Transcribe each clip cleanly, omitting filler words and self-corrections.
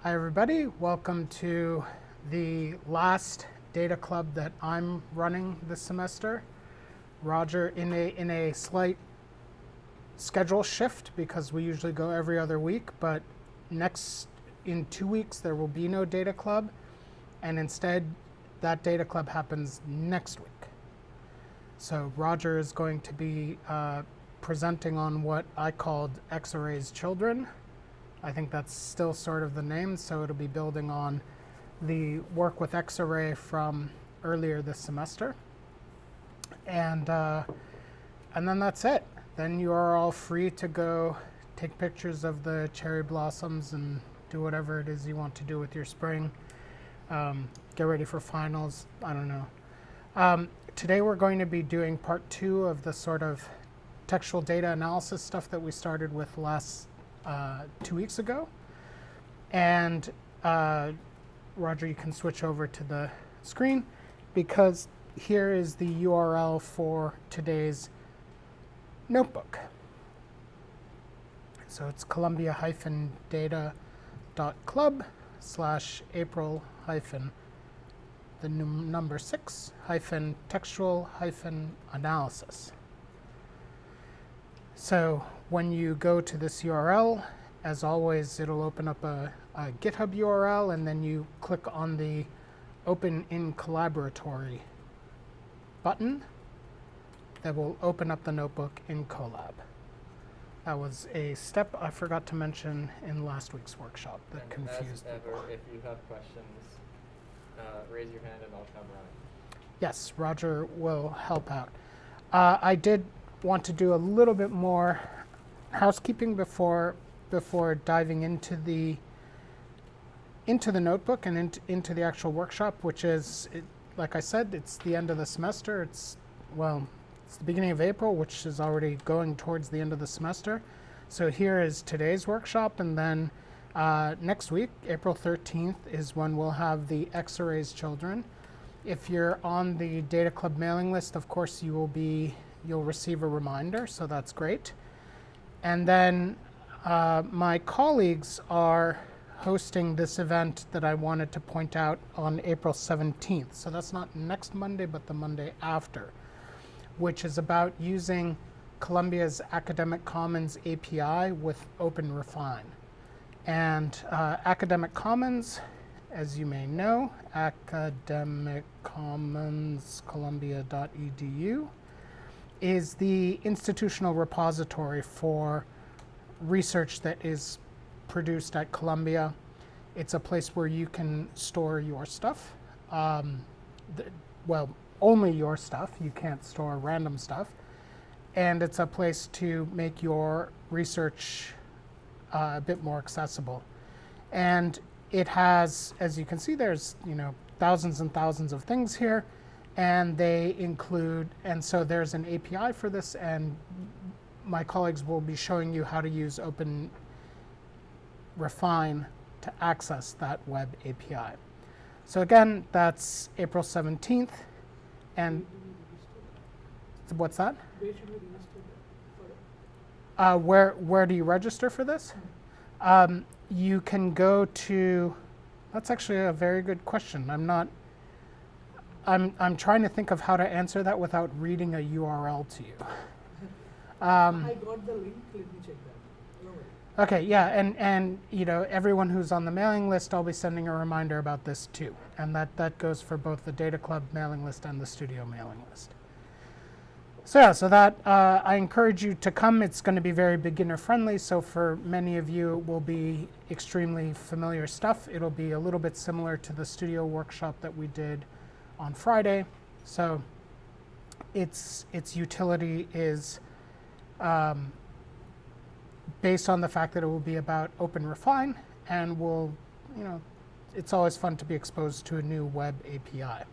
Hi everybody, welcome to the last data club that I'm running this semester. Roger, in a slight schedule shift because we usually go every other week, but in 2 weeks there will be no data club, and instead that data club happens next week. So Roger is going to be presenting on what I called X-Array's Children. I think that's still sort of the name, so it'll be building on the work with X-Array from earlier this semester. And then that's it. Then you are all free to go take pictures of the cherry blossoms and do whatever it is you want to do with your spring. Get ready for finals, I don't know. Today we're going to be doing part 2 of the sort of textual data analysis stuff that we started with last 2 weeks ago. And Roger, you can switch over to the screen because here is the URL for today's notebook. So it's columbia-data.club/April-6-textual-analysis. So when you go to this URL, as always, it'll open up a GitHub URL, and then you click on the Open in Collaboratory button that will open up the notebook in Colab. That was a step I forgot to mention in last week's workshop that and confused as people. ever, if you have questions, raise your hand and I'll come around. Yes, Roger will help out. I did want to do a little bit more housekeeping before diving into the notebook and into the actual workshop, which is, like I said, it's the end of the semester. It's the beginning of April, which is already going towards the end of the semester. So here is today's workshop, and then next week, April 13th, is when we'll have the X-Array's Children. If you're on the Data Club mailing list, of course you'll receive a reminder, so that's great. And then my colleagues are hosting this event that I wanted to point out on April 17th. So that's not next Monday, but the Monday after, which is about using Columbia's Academic Commons API with OpenRefine. And Academic Commons, as you may know, Academic Commons Columbia.edu, is the institutional repository for research that is produced at Columbia. It's a place where you can store your stuff. Only your stuff. You can't store random stuff. And it's a place to make your research a bit more accessible. And it has, as you can see, there's thousands and thousands of things here, and they include, and so there's an API for this, and my colleagues will be showing you how to use OpenRefine to access that web API. So again, that's April 17th. And what's that? Where should we register for it? Where do you register for this? You can go to, that's actually a very good question. I'm trying to think of how to answer that without reading a URL to you. I got the link, let me check that. No worry. Okay, yeah, and everyone who's on the mailing list, I'll be sending a reminder about this too. And that goes for both the Data Club mailing list and the studio mailing list. So yeah, so that I encourage you to come. It's going to be very beginner friendly, so for many of you it will be extremely familiar stuff. It'll be a little bit similar to the studio workshop that we did on Friday. So its utility is based on the fact that it will be about OpenRefine, and it's always fun to be exposed to a new web API.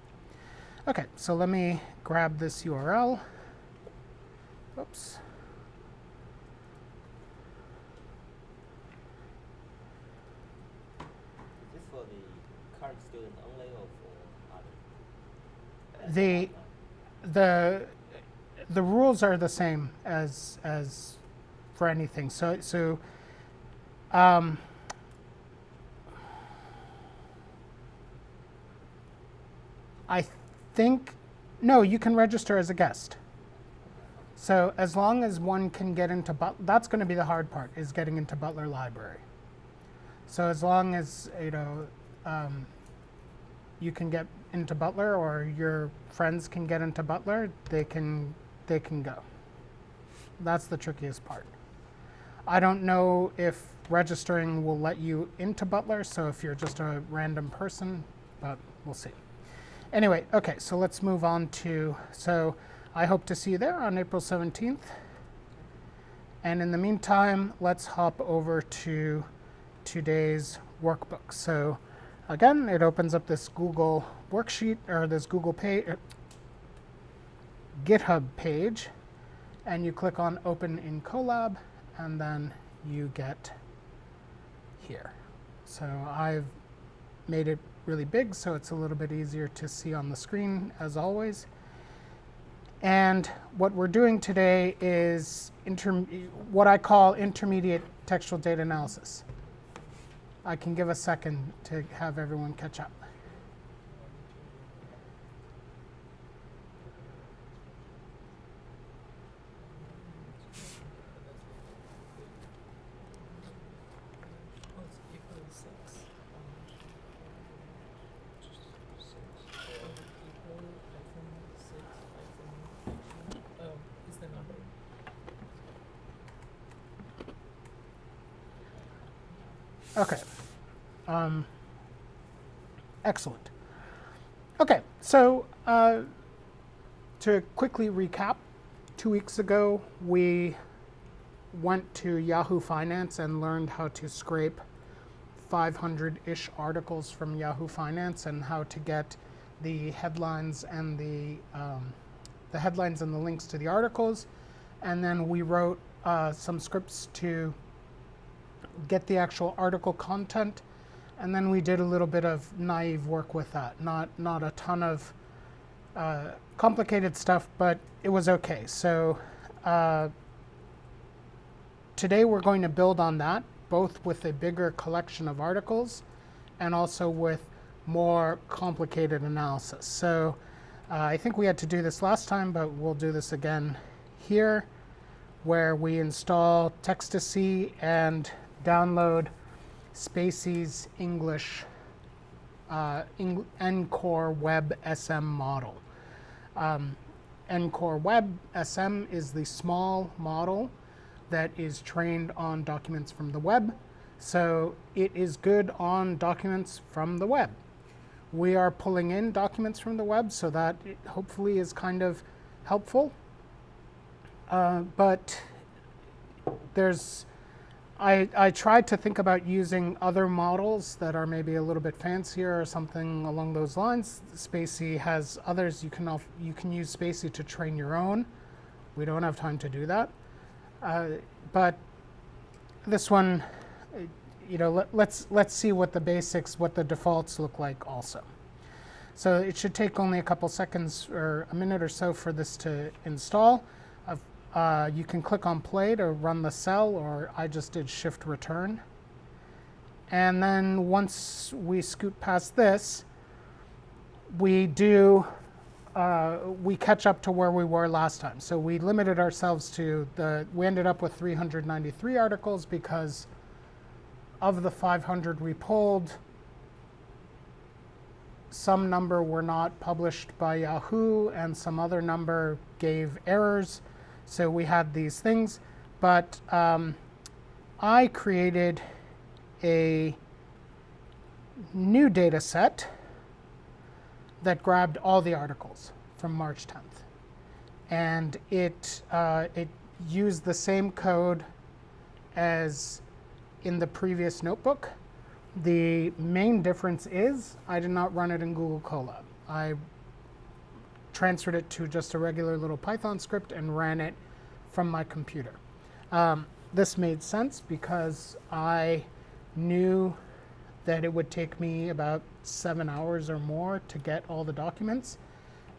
Okay, so let me grab this URL. Oops. Is this for the current student only or for other? The rules are the same as for anything. So I think, no, you can register as a guest. So as long as one can get into that's going to be the hard part, is getting into Butler Library. So as long as you can get into Butler, or your friends can get into Butler, they can go. That's the trickiest part. I don't know if registering will let you into Butler, so if you're just a random person, but we'll see. Anyway, okay, so let's move on to, so I hope to see you there on April 17th. And in the meantime, let's hop over to today's workbook. So again, it opens up this Google worksheet, or this Google page, GitHub page, and you click on Open in Colab, and then you get here. So I've made it really big so it's a little bit easier to see on the screen, as always. And what we're doing today is what I call intermediate textual data analysis. I can give a second to have everyone catch up. Okay. Excellent. Okay, so to quickly recap, 2 weeks ago we went to Yahoo Finance and learned how to scrape 500-ish articles from Yahoo Finance, and how to get the headlines and the headlines and the links to the articles. And then we wrote some scripts to get the actual article content, and then we did a little bit of naive work with that. Not a ton of complicated stuff, but it was okay. So today we're going to build on that, both with a bigger collection of articles and also with more complicated analysis. So I think we had to do this last time, but we'll do this again here, where we install Textacy and download spaCy's English NCore Web SM model. NCore Web SM is the small model that is trained on documents from the web, so it is good on documents from the web. We are pulling in documents from the web, so that it hopefully is kind of helpful. But I tried to think about using other models that are maybe a little bit fancier or something along those lines. spaCy has others. You can use spaCy to train your own. We don't have time to do that. But this one, let's see what the basics, what the defaults look like also. So it should take only a couple seconds or a minute or so for this to install. You can click on play to run the cell, or I just did shift return. And then once we scoot past this, we catch up to where we were last time. So we limited ourselves to we ended up with 393 articles because of the 500 we pulled, some number were not published by Yahoo and some other number gave errors. So we had these things, but I created a new data set that grabbed all the articles from March 10th. And it used the same code as in the previous notebook. The main difference is I did not run it in Google Colab. I transferred it to just a regular little Python script and ran it from my computer. This made sense because I knew that it would take me about 7 hours or more to get all the documents,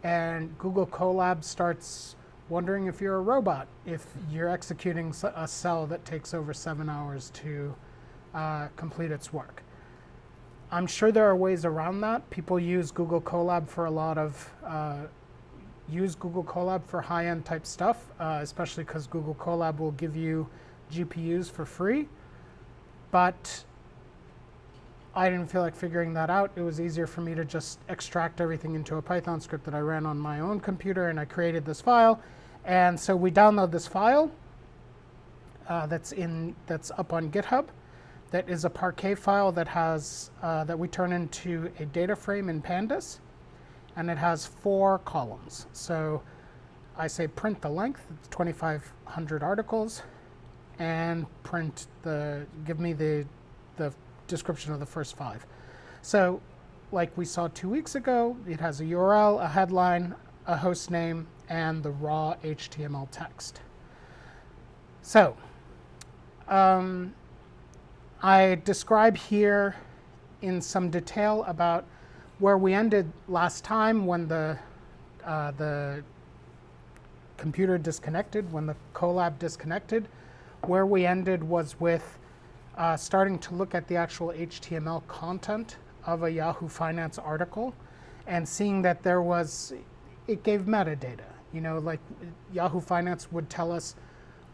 and Google Colab starts wondering if you're a robot, if you're executing a cell that takes over 7 hours to complete its work. I'm sure there are ways around that. People use Google Colab for a lot of use Google Colab for high-end type stuff, especially because Google Colab will give you GPUs for free. But I didn't feel like figuring that out. It was easier for me to just extract everything into a Python script that I ran on my own computer, and I created this file. And so we download this file that's up on GitHub. That is a Parquet file that has that we turn into a data frame in Pandas, and it has 4 columns. So I say print the length, it's 2,500 articles, and give me the description of the first 5. So like we saw 2 weeks ago, it has a URL, a headline, a host name, and the raw HTML text. So I describe here in some detail about where we ended last time when the computer disconnected, when the Colab disconnected. Where we ended was with starting to look at the actual HTML content of a Yahoo Finance article and seeing that it gave metadata. You know, like Yahoo Finance would tell us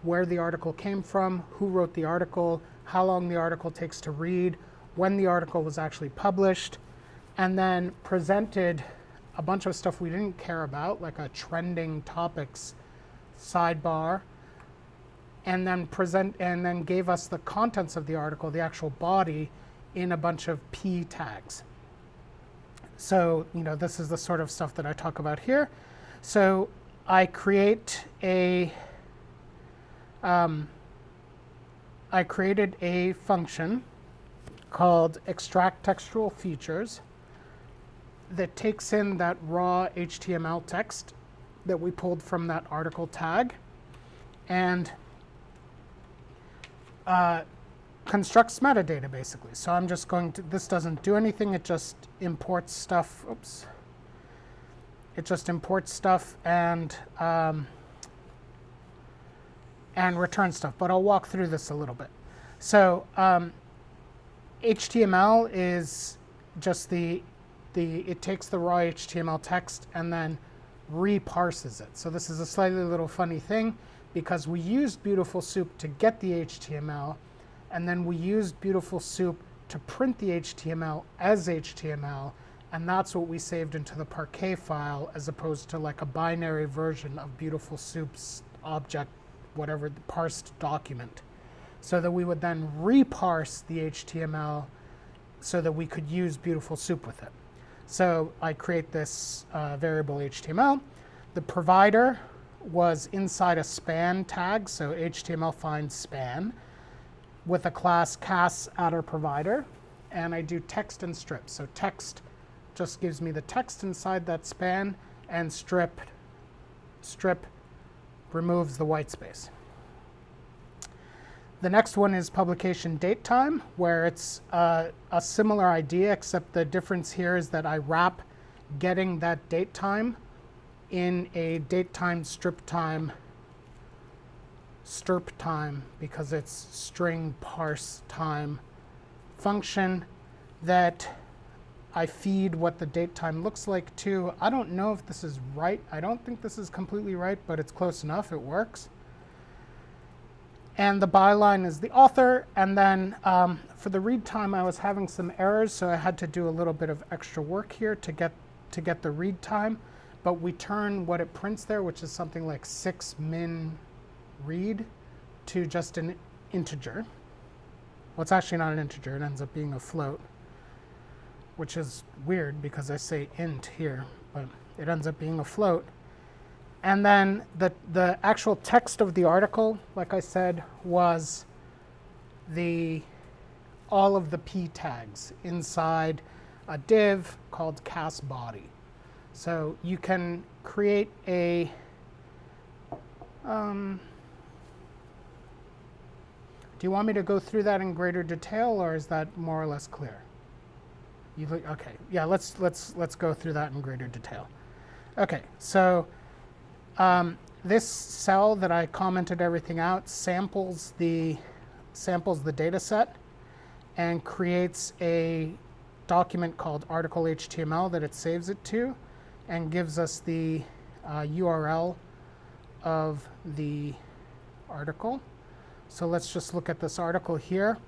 where the article came from, who wrote the article, how long the article takes to read, when the article was actually published, and then presented a bunch of stuff we didn't care about, like a trending topics sidebar, and then gave us the contents of the article, the actual body, in a bunch of P tags. So, you know, this is the sort of stuff that I talk about here. So I created a function called extract textual features that takes in that raw HTML text that we pulled from that article tag and constructs metadata, basically. So I'm just going to, this doesn't do anything, it just imports stuff, oops. It just imports stuff and return stuff, but I'll walk through this a little bit. So HTML is just it takes the raw HTML text and then reparses it. So this is a slightly little funny thing because we used Beautiful Soup to get the HTML, and then we used Beautiful Soup to print the HTML as HTML, and that's what we saved into the Parquet file as opposed to like a binary version of Beautiful Soup's object, whatever, the parsed document, so that we would then reparse the HTML so that we could use Beautiful Soup with it. So I create this variable HTML. The provider was inside a span tag, so HTML finds span, with a class cas_attr_provider, and I do text and strip. So text just gives me the text inside that span, and strip removes the white space. The next one is publication date time, where it's a similar idea, except the difference here is that I wrap getting that date time in a date time strip time because it's string parse time function that I feed what the date time looks like to. I don't know if this is right. I don't think this is completely right, but it's close enough. It works. And the byline is the author. And then for the read time, I was having some errors, so I had to do a little bit of extra work here to get the read time. But we turn what it prints there, which is something like 6 min read, to just an integer. Well, it's actually not an integer. It ends up being a float, which is weird because I say int here, but it ends up being a float. And then the actual text of the article, like I said, was all of the P tags inside a div called cas_body. So you can create a do you want me to go through that in greater detail, or is that more or less clear? Okay, yeah, let's go through that in greater detail. Okay, so this cell that I commented everything out samples the data set and creates a document called article HTML that it saves it to, and gives us the URL of the article. So let's just look at this article here,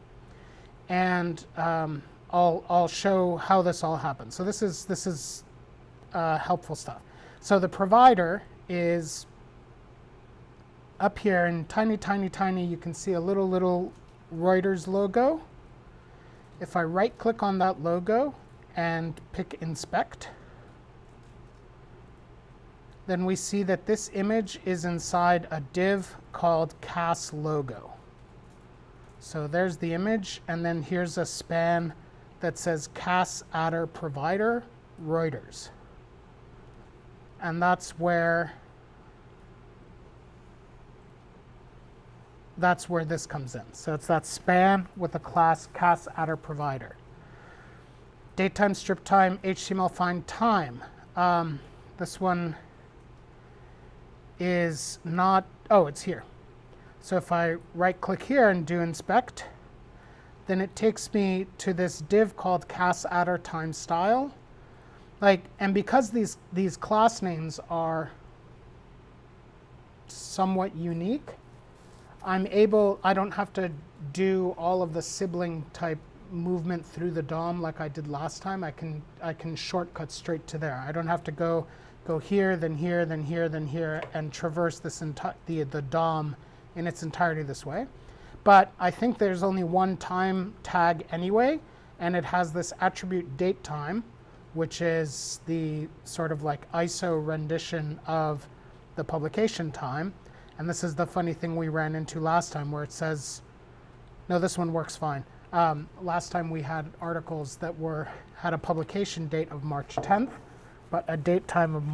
and I'll show how this all happens. So this is helpful stuff. So the provider is up here in tiny, tiny, tiny. You can see a little Reuters logo. If I right click on that logo and pick inspect, then we see that this image is inside a div called CAS logo. So there's the image, and then here's a span that says CAS adder provider Reuters. And that's where this comes in. So it's that span with a class CAS adder provider. Datetime, strip time, HTML find time. This one is not, oh, it's here. So if I right click here and do inspect, then it takes me to this div called CAS adder time style. And because these class names are somewhat unique, I don't have to do all of the sibling type movement through the DOM like I did last time. I can shortcut straight to there. I don't have to go here, then here, then here, then here, and traverse the DOM in its entirety this way. But I think there's only one time tag anyway, and it has this attribute date time, which is the sort of like ISO rendition of the publication time. And this is the funny thing we ran into last time, where it says, no, this one works fine. Last time we had articles that had a publication date of March 10th, but a date time of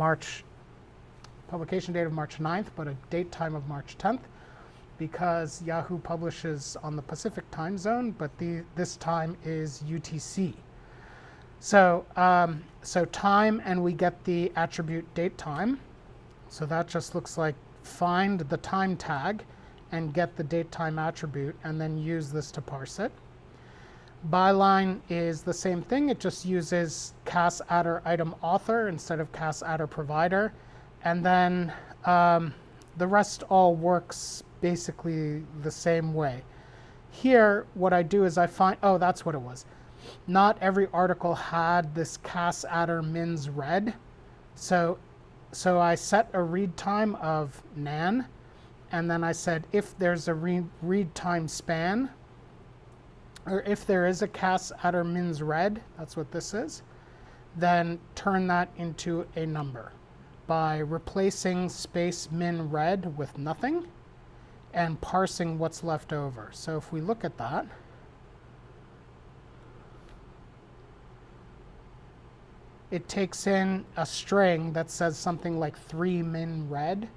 publication date of March 9th, but a date time of March 10th, because Yahoo publishes on the Pacific time zone, but this time is UTC. So time, and we get the attribute date time. So that just looks like find the time tag and get the date time attribute, and then use this to parse it. Byline is the same thing. It just uses CAS adder item author instead of CAS adder provider. And then the rest all works basically the same way. Here, what I do is I find, oh, that's what it was. Not every article had this CAS adder mins read. So I set a read time of nan, and then I said if there's a read time span, or if there is a CAS adder mins read, that's what this is, then turn that into a number by replacing space min read with nothing and parsing what's left over. So if we look at that, it takes in a string that says something like 3 min read,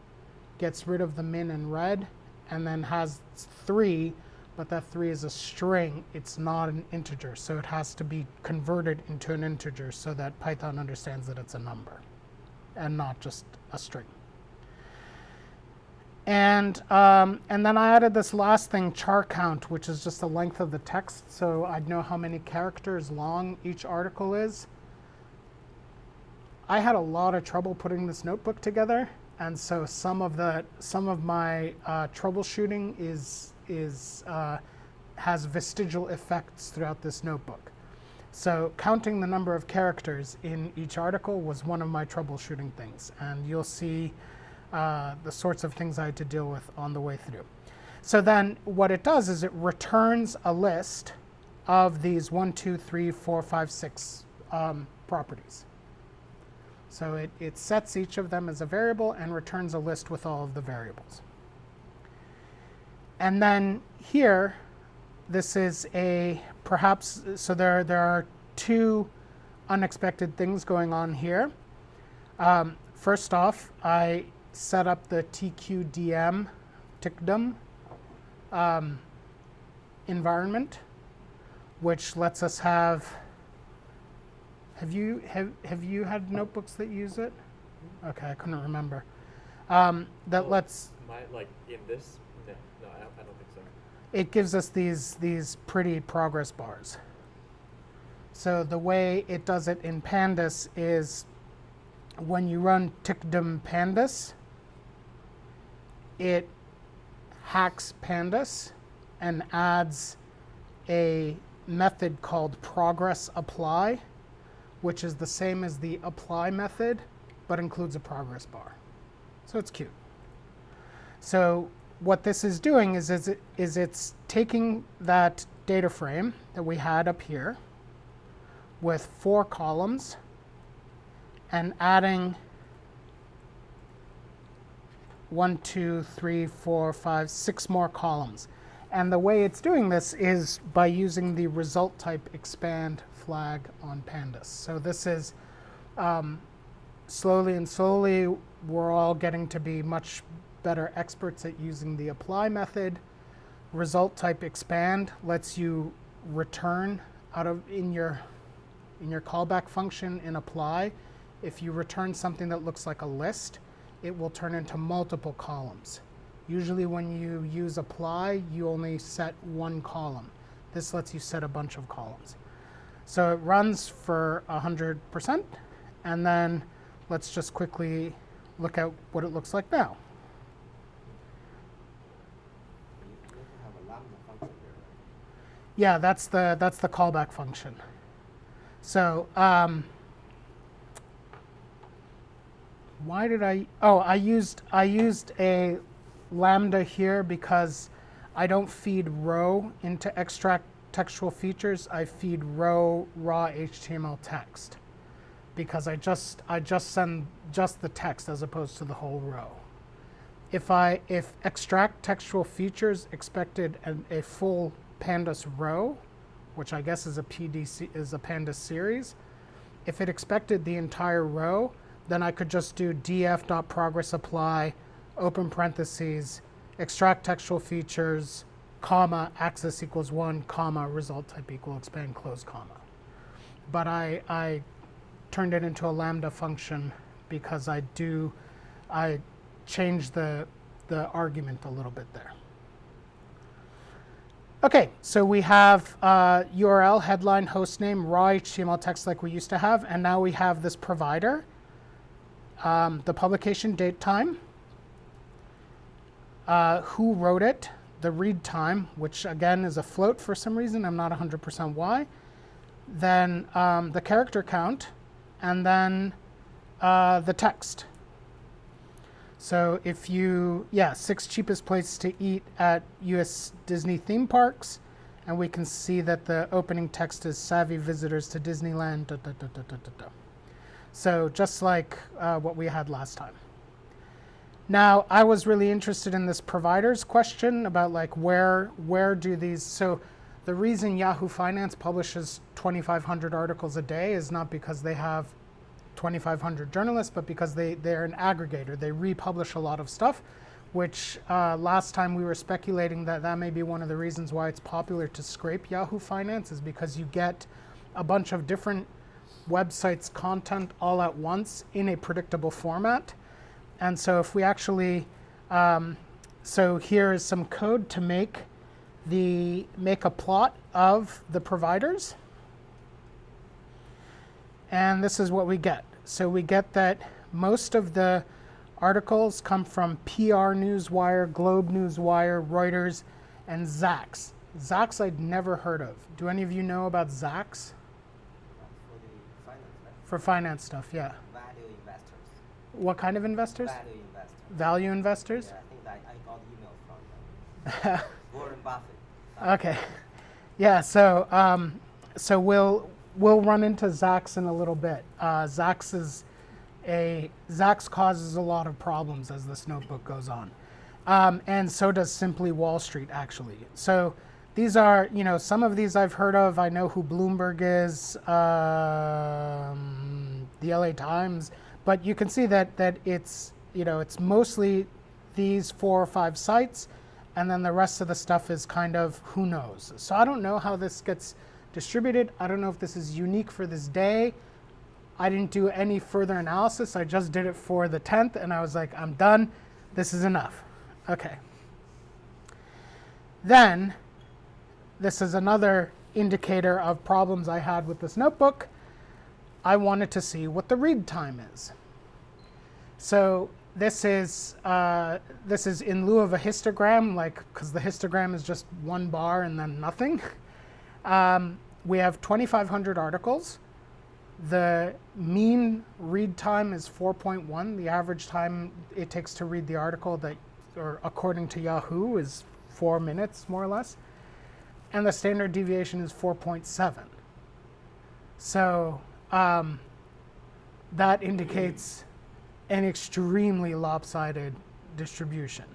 gets rid of the min and read, and then has 3, but that 3 is a string. It's not an integer, so it has to be converted into an integer so that Python understands that it's a number and not just a string. And then I added this last thing, char count, which is just the length of the text, so I'd know how many characters long each article is. I had a lot of trouble putting this notebook together, and so some of my troubleshooting has vestigial effects throughout this notebook. So counting the number of characters in each article was one of my troubleshooting things, and you'll see the sorts of things I had to deal with on the way through. So then what it does is it returns a list of these 1, 2, 3, 4, 5, 6 properties. So it sets each of them as a variable and returns a list with all of the variables. And then here, this is so there are two unexpected things going on here. First off, I set up the tqdm environment, which lets us have. Have you had notebooks that use it? Okay, I couldn't remember. That lets. Like in this? No, I don't think so. It gives us these pretty progress bars. So the way it does it in pandas is when you run ticdom pandas, it hacks pandas and adds a method called progress apply, which is the same as the apply method, but includes a progress bar. So it's cute. So what this is doing is it's taking that data frame that we had up here with 4 columns and adding 1, 2, 3, 4, 5, 6 more columns. And the way it's doing this is by using the result type expand flag on pandas. So this is slowly and slowly, we're all getting to be much better experts at using the apply method. Result type expand lets you return out of in your callback function in apply. If you return something that looks like a list, it will turn into multiple columns. Usually when you use apply, you only set 1 column. This lets you set a bunch of columns. So it runs for 100%, and then let's just quickly look at what it looks like now. You also have a lambda function there, right? Yeah, that's the callback function. So why did I used a lambda here because I don't feed row into extract textual features. I feed row raw HTML text because I just send just the text as opposed to the whole row. If extract textual features expected a full pandas row, which I guess is a pandas series, if it expected the entire row, then I could just do df.progressApply, open parentheses, extract textual features, comma, access equals 1, comma, result type equal expand, close comma. But I turned it into a lambda function because I changed the argument a little bit there. Okay, so we have URL, headline, hostname, raw HTML text like we used to have, and now we have this provider, the publication date time, who wrote it, the read time, which again is a float for some reason, I'm not 100% why, then the character count, and then the text. So if 6 cheapest places to eat at US Disney theme parks, and we can see that the opening text is savvy visitors to Disneyland, da, da, da, da, da, da, da. So just like what we had last time. Now, I was really interested in this providers question about like where do these, so the reason Yahoo Finance publishes 2,500 articles a day is not because they have 2,500 journalists, but because they're an aggregator. They republish a lot of stuff, which last time we were speculating that may be one of the reasons why it's popular to scrape Yahoo Finance, is because you get a bunch of different websites' content all at once in a predictable format. And so if we actually, so here is some code to make a plot of the providers. And this is what we get. So we get that most of the articles come from PR Newswire, Globe Newswire, Reuters, and Zax. Zax I'd never heard of. Do any of you know about Zax? For the finance, right? For finance stuff, yeah. Value investors. What kind of investors? Value investors. Value investors? Yeah, I think that I got email from them. Warren Buffett. Okay. Yeah, so we'll run into Zax in a little bit. Zax causes a lot of problems as this notebook goes on. And so does Simply Wall Street, actually. So these are, some of these I've heard of. I know who Bloomberg is, the LA Times, but you can see that it's, it's mostly these 4 or 5 sites, and then the rest of the stuff is kind of who knows. So I don't know how this gets distributed. I don't know if this is unique for this day. I didn't do any further analysis. I just did it for the 10th, and I was like, I'm done. This is enough. Okay. Then, this is another indicator of problems I had with this notebook, I wanted to see what the read time is. So this is in lieu of a histogram, like, because the histogram is just one bar and then nothing. We have 2,500 articles. The mean read time is 4.1. The average time it takes to read the article that, or according to Yahoo, is 4 minutes, more or less. And the standard deviation is 4.7. So that indicates an extremely lopsided distribution.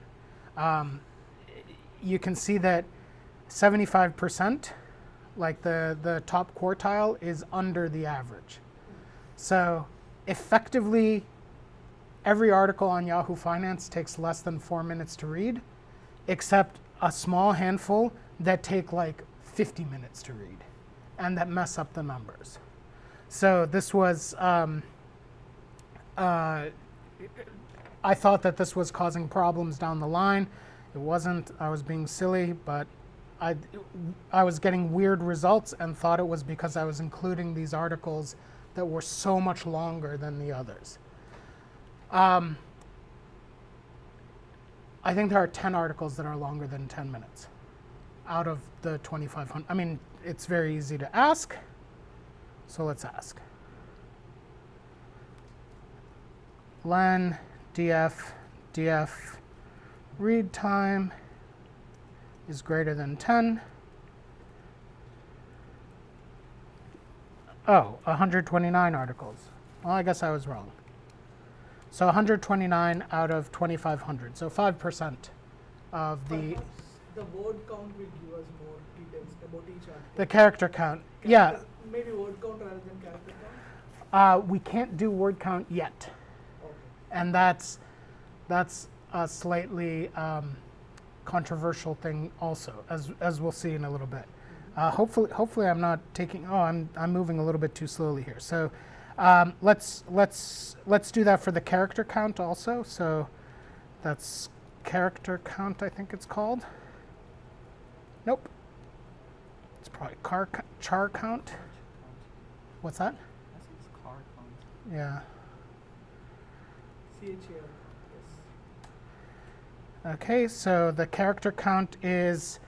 You can see that 75%, like the top quartile, is under the average. So effectively, every article on Yahoo Finance takes less than 4 minutes to read, except a small handful that take like 50 minutes to read and that mess up the numbers. So this was, I thought that this was causing problems down the line. It wasn't. I was being silly, but I was getting weird results and thought it was because I was including these articles that were so much longer than the others. I think there are 10 articles that are longer than 10 minutes out of the 2,500. I mean, it's very easy to ask, so let's ask. Len df read time is greater than 10. Oh, 129 articles. Well, I guess I was wrong. So 129 out of 2,500. So 5% of the word count will give us more details about each article. the character count. Yeah, Maybe word count rather than character count. we can't do word count yet, Okay. and that's a slightly controversial thing also, as we'll see in a little bit. Hopefully I'm not taking. Oh, I'm moving a little bit too slowly here. So let's do that for the character count also. So that's character count, I think it's called. Nope. It's probably char count. What's that? I think it's car count. Yeah. CHAR. Yes. Okay, so the character count is,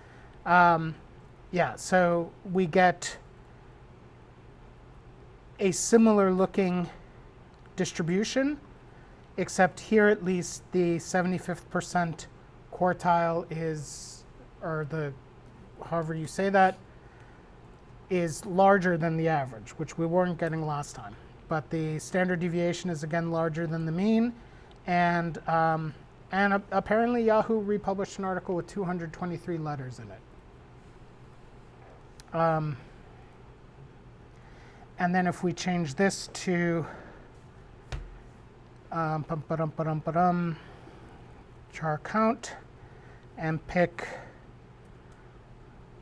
yeah, so we get a similar looking distribution, except here at least the 75th percent quartile is, or the, however you say that, is larger than the average, which we weren't getting last time. But the standard deviation is again larger than the mean, and apparently Yahoo republished an article with 223 letters in it. And then if we change this to char count and pick,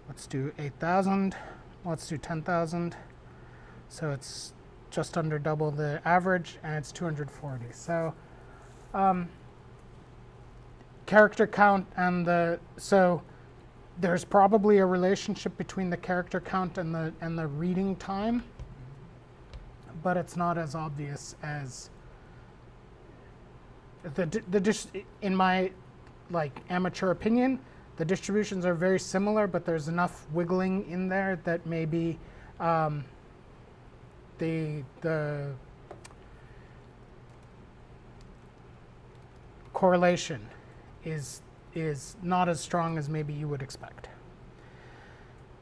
let's do 8,000, let's do 10,000. So it's just under double the average, and it's 240. So character count and so there's probably a relationship between the character count and the reading time, but it's not as obvious as in my amateur opinion. The distributions are very similar, but there's enough wiggling in there that maybe the correlation is not as strong as maybe you would expect.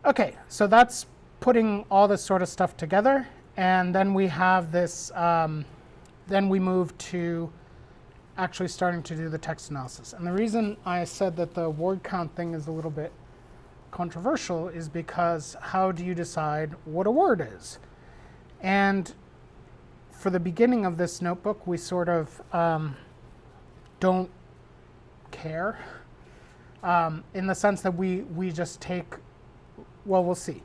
Okay, so that's putting all this sort of stuff together, and then we have this, then we move to actually starting to do the text analysis. And the reason I said that the word count thing is a little bit controversial is because how do you decide what a word is? And for the beginning of this notebook, we sort of don't care in the sense that we just take, well, we'll see.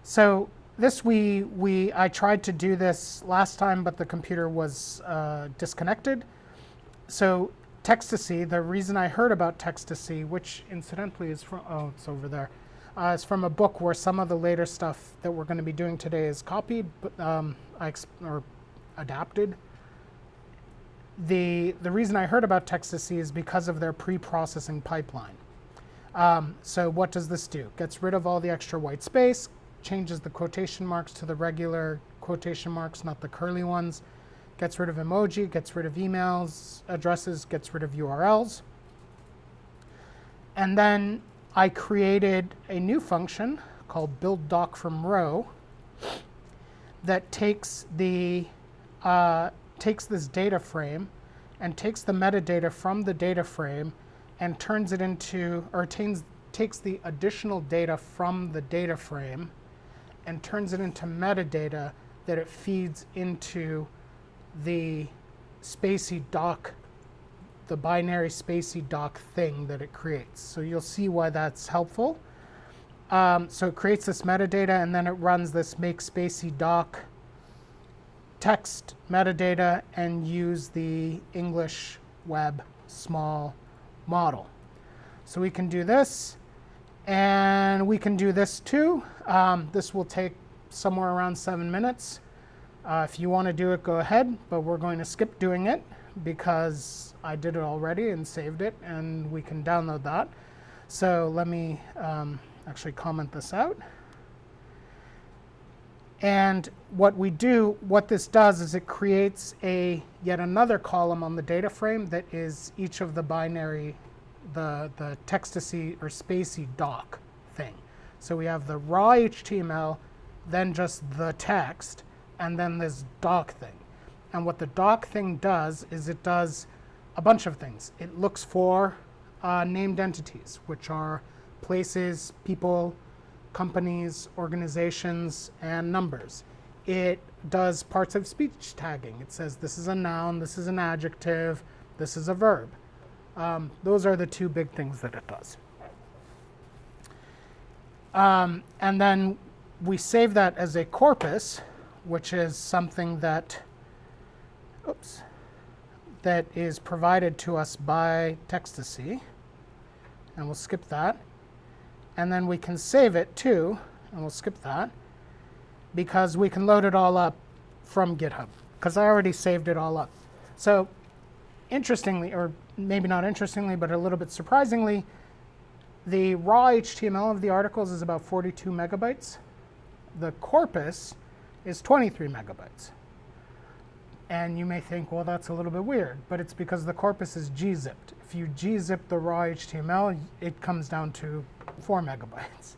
So this I tried to do this last time, but the computer was disconnected. So Textacy, the reason I heard about Textacy, which incidentally is from, oh, it's over there. is from a book where some of the later stuff that we're going to be doing today is copied, but or adapted. The reason I heard about Textacy is because of their pre-processing pipeline. So what does this do? Gets rid of all the extra white space, changes the quotation marks to the regular quotation marks, not the curly ones, gets rid of emoji, gets rid of emails, addresses, gets rid of URLs. And then I created a new function called build doc from row that takes this data frame and takes the metadata from the data frame and turns it into, or takes the additional data from the data frame and turns it into metadata that it feeds into the spaCy doc, the binary spaCy doc thing that it creates. So you'll see why that's helpful. So it creates this metadata, and then it runs this make spaCy doc text metadata and use the English web small model. So we can do this, and we can do this too. This will take somewhere around 7 minutes. If you want to do it, go ahead, but we're going to skip doing it because I did it already and saved it, and we can download that. So let me actually comment this out. And what this does is it creates yet another column on the data frame that is each of the binary, the Textacy or spaCy doc thing. So we have the raw HTML, then just the text, and then this doc thing. And what the doc thing does is it does a bunch of things. It looks for named entities, which are places, people, companies, organizations, and numbers. It does parts of speech tagging. It says this is a noun, this is an adjective, this is a verb. Those are the two big things that it does. And then we save that as a corpus, which is something that is provided to us by Textacy. And we'll skip that. And then we can save it too, and we'll skip that, because we can load it all up from GitHub, because I already saved it all up. So interestingly, or maybe not interestingly, but a little bit surprisingly, the raw HTML of the articles is about 42 megabytes. The corpus is 23 megabytes. And you may think, well, that's a little bit weird, but it's because the corpus is gzipped. If you gzip the raw HTML, it comes down to 4 megabytes.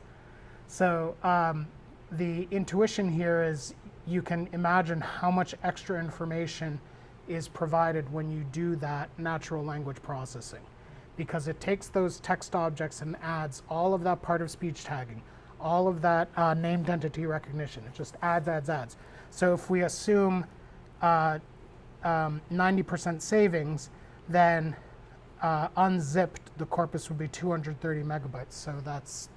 So the intuition here is you can imagine how much extra information is provided when you do that natural language processing, because it takes those text objects and adds all of that part of speech tagging, all of that named entity recognition. It just adds. So if we assume 90% savings, then unzipped, the corpus would be 230 megabytes. So that's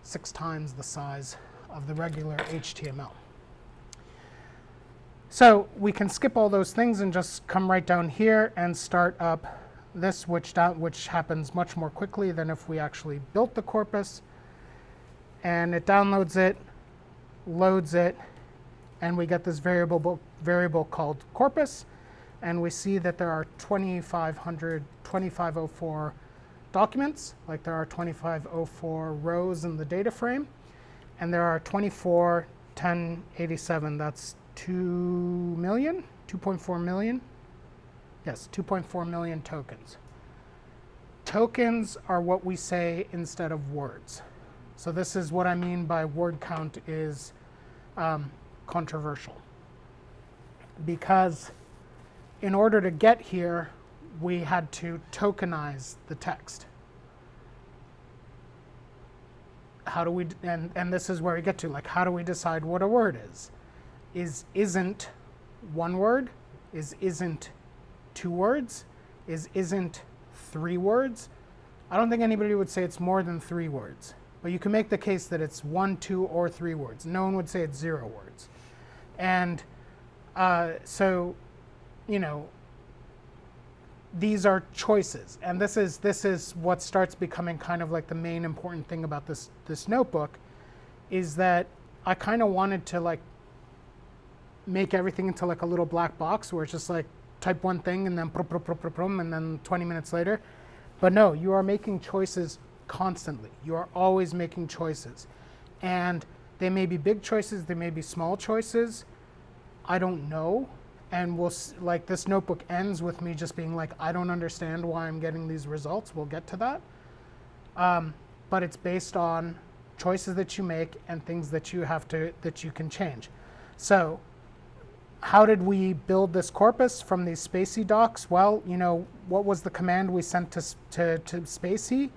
6 times the size of the regular HTML. So we can skip all those things and just come right down here and start up this, which happens much more quickly than if we actually built the corpus. And it downloads it, loads it, and we get this variable called corpus. And we see that there are 2504 documents, like there are 2504 rows in the data frame. And there are 241087, that's 2 million, 2.4 million. Yes, 2.4 million tokens. Tokens are what we say instead of words. So this is what I mean by word count is controversial. Because in order to get here, we had to tokenize the text. How do we, and this is where we get to, like, how do we decide what a word is? Isn't one word? Isn't 2 words? Isn't 3 words? I don't think anybody would say it's more than 3 words. But you can make the case that it's 1, 2, or 3 words. No one would say it's 0 words. And so, you know, these are choices, and this is what starts becoming kind of like the main important thing about this notebook, is that I kind of wanted to like make everything into like a little black box where it's just like type one thing and then and then 20 minutes later. But no, you are making choices constantly. You are always making choices, and they may be big choices, they may be small choices. I don't know. And like this notebook ends with me just being like, I don't understand why I'm getting these results. We'll get to that. But it's based on choices that you make and things that you can change. So how did we build this corpus from these spaCy docs? Well, what was the command we sent to spaCy?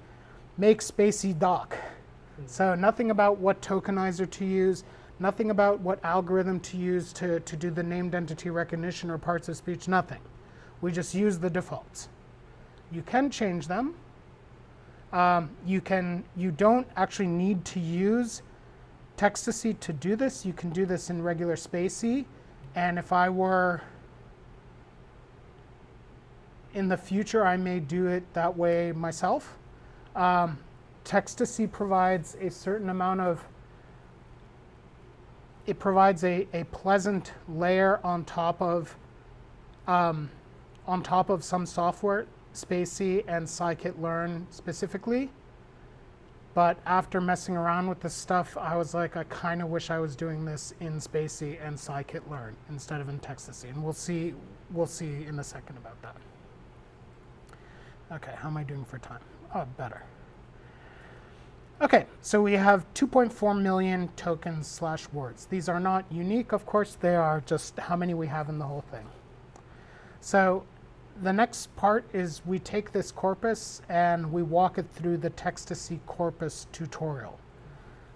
Make spaCy doc. So nothing about what tokenizer to use, nothing about what algorithm to use to do the named entity recognition or parts of speech, nothing. We just use the defaults. You can change them. You don't actually need to use Textacy to do this. You can do this in regular spaCy. And if I were in the future, I may do it that way myself. Textacy provides a certain amount of, it provides a pleasant layer on top of some software, spaCy and scikit-learn specifically. But after messing around with this stuff, I was like, I kind of wish I was doing this in spaCy and scikit-learn instead of in Textacy. And we'll see in a second about that. Okay, how am I doing for time? Oh, better. Okay, so we have 2.4 million tokens / words. These are not unique, of course. They are just how many we have in the whole thing. So the next part is we take this corpus and we walk it through the Textacy corpus tutorial.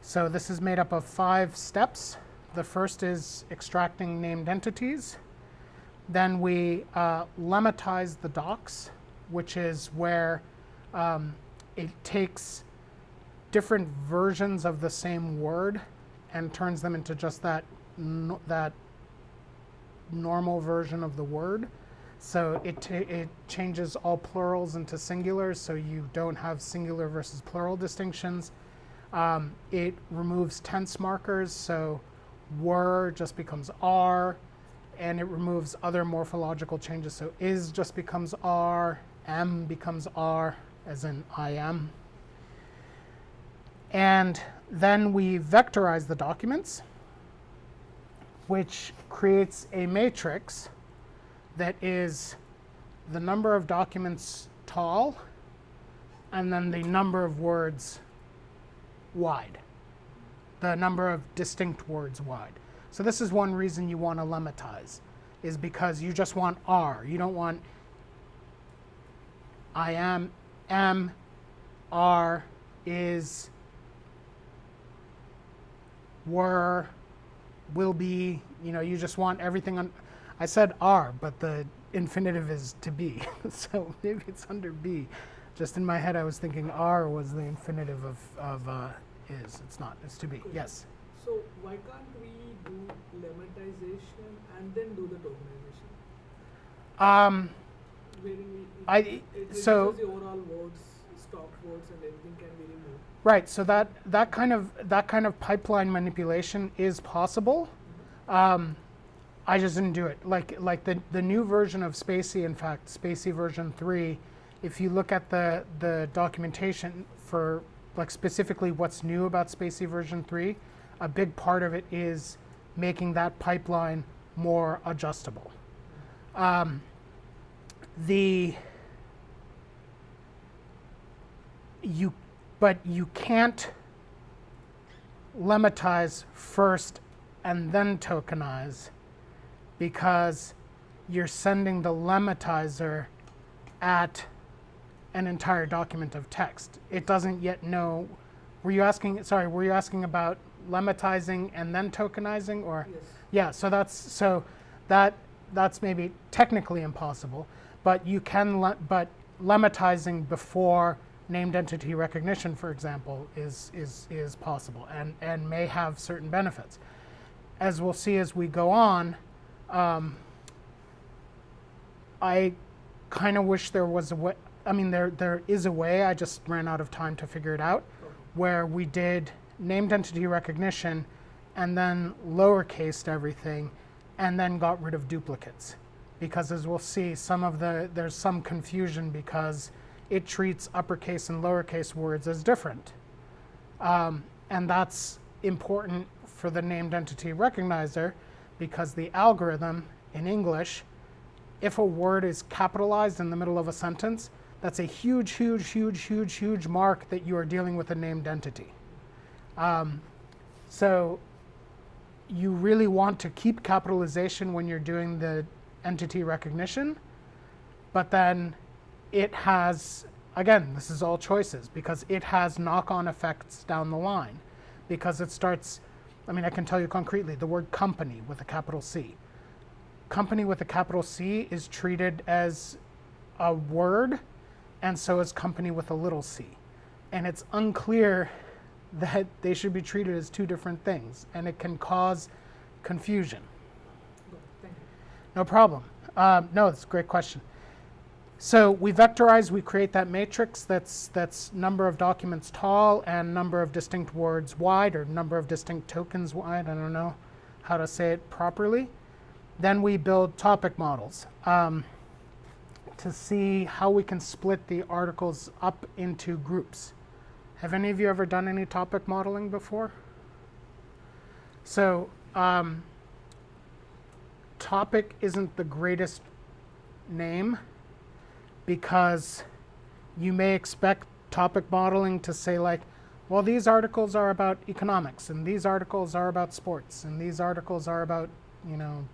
So this is made up of 5 steps. The first is extracting named entities. Then we lemmatize the docs, which is where it takes different versions of the same word and turns them into just that normal version of the word. So it changes all plurals into singulars, so you don't have singular versus plural distinctions. It removes tense markers, so were just becomes are, and it removes other morphological changes. So is just becomes are, am becomes are, as in I am. And then we vectorize the documents, which creates a matrix that is the number of documents tall and then the number of words wide, the number of distinct words wide. So this is one reason you want to lemmatize, is because you just want are. You don't want I am, are, is, were, will be. You just want everything on. I said are, but the infinitive is to be. So maybe it's under be. Just in my head, I was thinking are was the infinitive of is. It's not. It's to be. Yes. So why can't we do lemmatization and then do the tokenization? Wherein it reduces the overall words, stop words, and everything can be removed. Right. So that kind of pipeline manipulation is possible. I just didn't do it. Like the new version of spaCy, in fact, spaCy version 3, if you look at the documentation for like specifically what's new about spaCy version 3, a big part of it is making that pipeline more adjustable. But you can't lemmatize first and then tokenize, because you're sending the lemmatizer at an entire document of text. It doesn't yet know. Were you asking about lemmatizing and then tokenizing, or? Yes. Yeah, so that's maybe technically impossible, but you can but lemmatizing before named entity recognition, for example, is possible and may have certain benefits. As we'll see as we go on, I kind of wish there was a way. I mean, there is a way. I just ran out of time to figure it out, where we did named entity recognition, and then lowercased everything, and then got rid of duplicates, because as we'll see, there's some confusion because it treats uppercase and lowercase words as different, and that's important for the named entity recognizer, because the algorithm in English, if a word is capitalized in the middle of a sentence, that's a huge, huge, huge, huge, huge mark that you are dealing with a named entity. So you really want to keep capitalization when you're doing the entity recognition, but then it has, again, this is all choices, because it has knock-on effects down the line, because it starts, I mean, I can tell you concretely, the word company with a capital C. Company with a capital C is treated as a word, and so is company with a little c. And it's unclear that they should be treated as two different things, and it can cause confusion. Thank you. No problem. No, it's a great question. So we vectorize, we create that matrix that's number of documents tall and number of distinct words wide, or number of distinct tokens wide. I don't know how to say it properly. Then we build topic models to see how we can split the articles up into groups. Have any of you ever done any topic modeling before? So topic isn't the greatest name, because you may expect topic modeling to say, like, well, these articles are about economics, and these articles are about sports, and these articles are about, you know,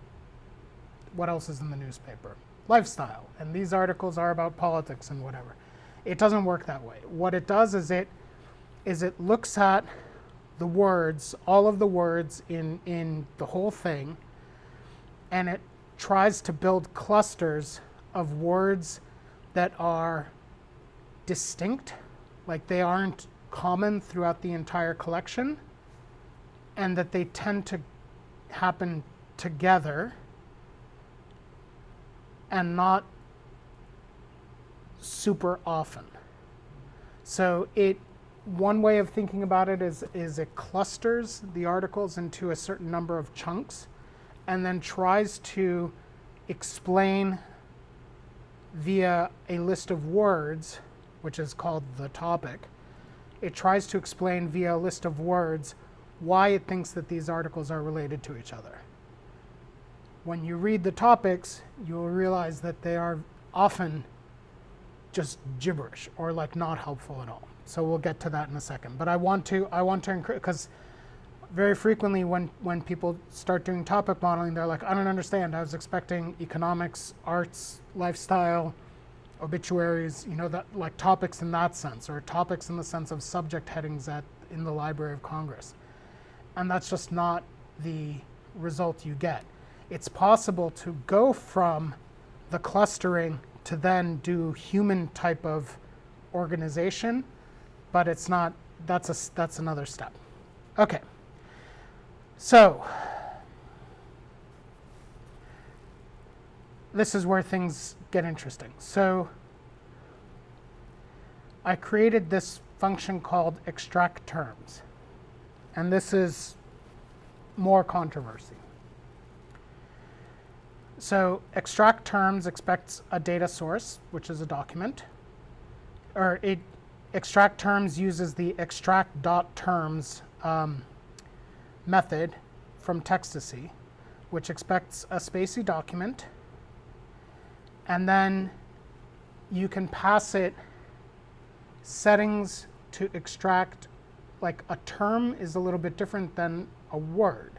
what else is in the newspaper? Lifestyle, and these articles are about politics and whatever. It doesn't work that way. What it does is it looks at the words, all of the words in the whole thing, and it tries to build clusters of words that are distinct, like they aren't common throughout the entire collection, and that they tend to happen together and not super often. So one way of thinking about it is it clusters the articles into a certain number of chunks, and then tries to explain via a list of words, which is called the topic. It tries to explain via a list of words why it thinks that these articles are related to each other. When you read the topics, you'll realize that they are often just gibberish, or like not helpful at all. So we'll get to that in a second. But I want to encourage, because very frequently when people start doing topic modeling, they're like, I don't understand. I was expecting economics, arts, lifestyle, obituaries, you know, that, like topics in that sense, or topics in the sense of subject headings in the Library of Congress. And that's just not the result you get. It's possible to go from the clustering to then do human type of organization, but it's not, that's another step. Okay. So this is where things get interesting. So I created this function called extract terms, and this is more controversy. So extract terms expects a data source, which is a document, or extract terms uses the extract.terms method from Textacy, which expects a spaCy document, and then you can pass it settings to extract. Like a term is a little bit different than a word.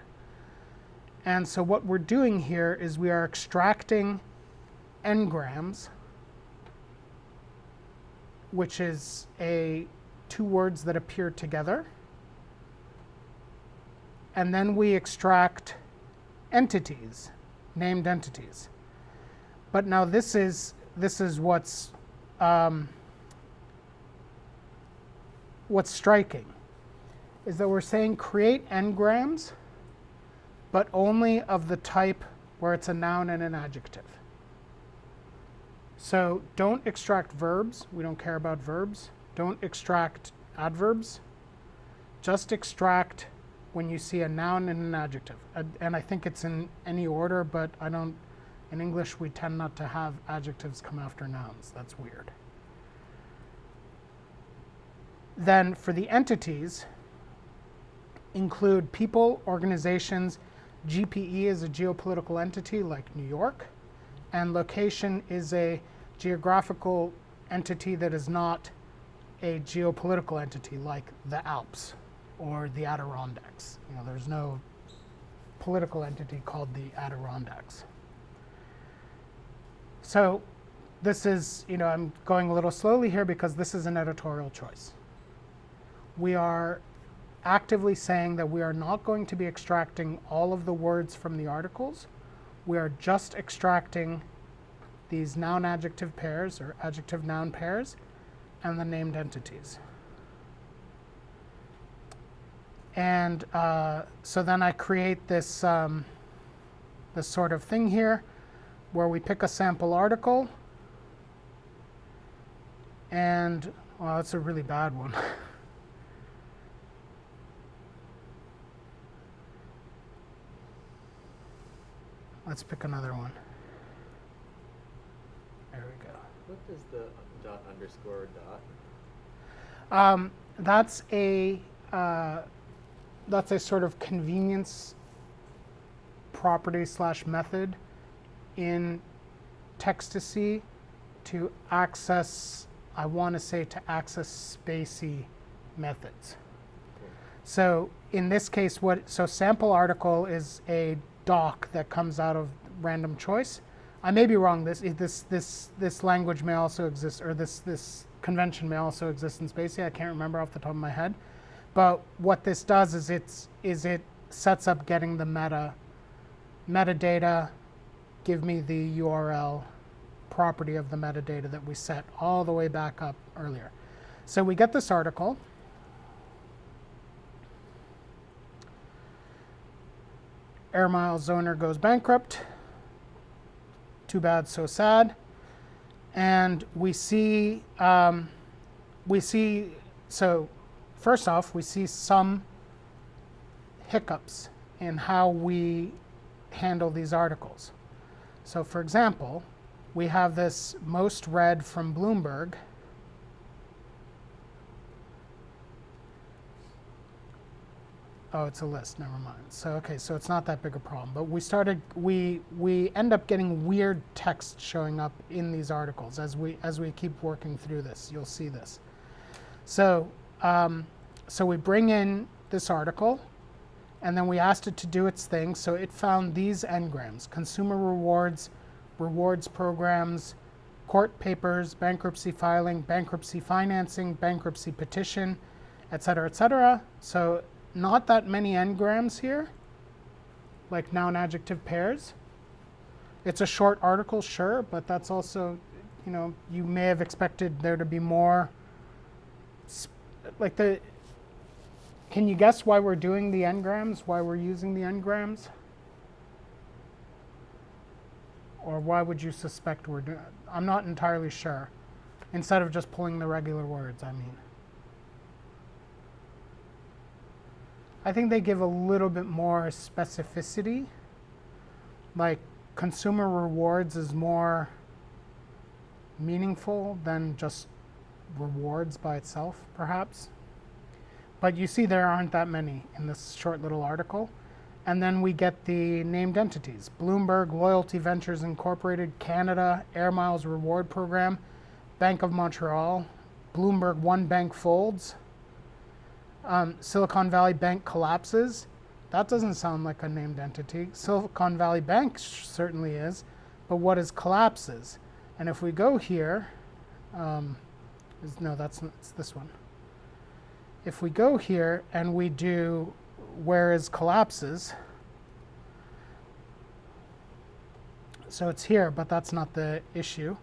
And so what we're doing here is we are extracting n-grams, which is two words that appear together. And then we extract entities, named entities. But now this is what's striking, is that we're saying create n-grams, but only of the type where it's a noun and an adjective. So don't extract verbs. We don't care about verbs. Don't extract adverbs. Just extract when you see a noun and an adjective. And I think it's in any order, but I don't, in English we tend not to have adjectives come after nouns. That's weird. Then for the entities, include people, organizations. GPE is a geopolitical entity like New York, and location is a geographical entity that is not a geopolitical entity like the Alps or the Adirondacks. You know, there's no political entity called the Adirondacks. So this is, you know, I'm going a little slowly here because this is an editorial choice. We are actively saying that we are not going to be extracting all of the words from the articles. We are just extracting these noun-adjective pairs or adjective-noun pairs and the named entities. And so then I create this, this sort of thing here where we pick a sample article. And, well, that's a really bad one. Let's pick another one. There we go. What is the dot underscore dot? That's a sort of convenience property / method in Textacy to access, I want to say to access spaCy methods. Cool. So in this case, so sample article is a doc that comes out of random choice. I may be wrong. This language may also exist, or this convention may also exist in spaCy. I can't remember off the top of my head. But what this does is it sets up getting the metadata, give me the URL property of the metadata that we set all the way back up earlier. So we get this article. Air Miles owner goes bankrupt. Too bad, so sad. And we see, so first off, we see some hiccups in how we handle these articles. So for example, we have this most read from Bloomberg. Oh, it's a list, never mind. So, okay, so it's not that big a problem. But we end up getting weird text showing up in these articles as we keep working through this. You'll see this. So, so we bring in this article, and then we asked it to do its thing. So it found these n-grams: consumer rewards, rewards programs, court papers, bankruptcy filing, bankruptcy financing, bankruptcy petition, et cetera, et cetera. So not that many n-grams here, like noun adjective pairs. It's a short article, sure, but that's also, you know, you may have expected there to be more, like the, can you guess why we're doing the n-grams, why we're using the n-grams? Or why would you suspect we're doing, I'm not entirely sure. Instead of just pulling the regular words, I mean. I think they give a little bit more specificity. Like consumer rewards is more meaningful than just rewards by itself, perhaps. But you see there aren't that many in this short little article. And then we get the named entities: Bloomberg, Loyalty Ventures Incorporated, Canada, Air Miles Reward Program, Bank of Montreal, Bloomberg One Bank folds, Silicon Valley Bank collapses. That doesn't sound like a named entity. Silicon Valley Bank certainly is, but what is collapses? And if we go here, no, that's not, it's this one. If we go here and we do where is collapses, so it's here, but that's not the issue.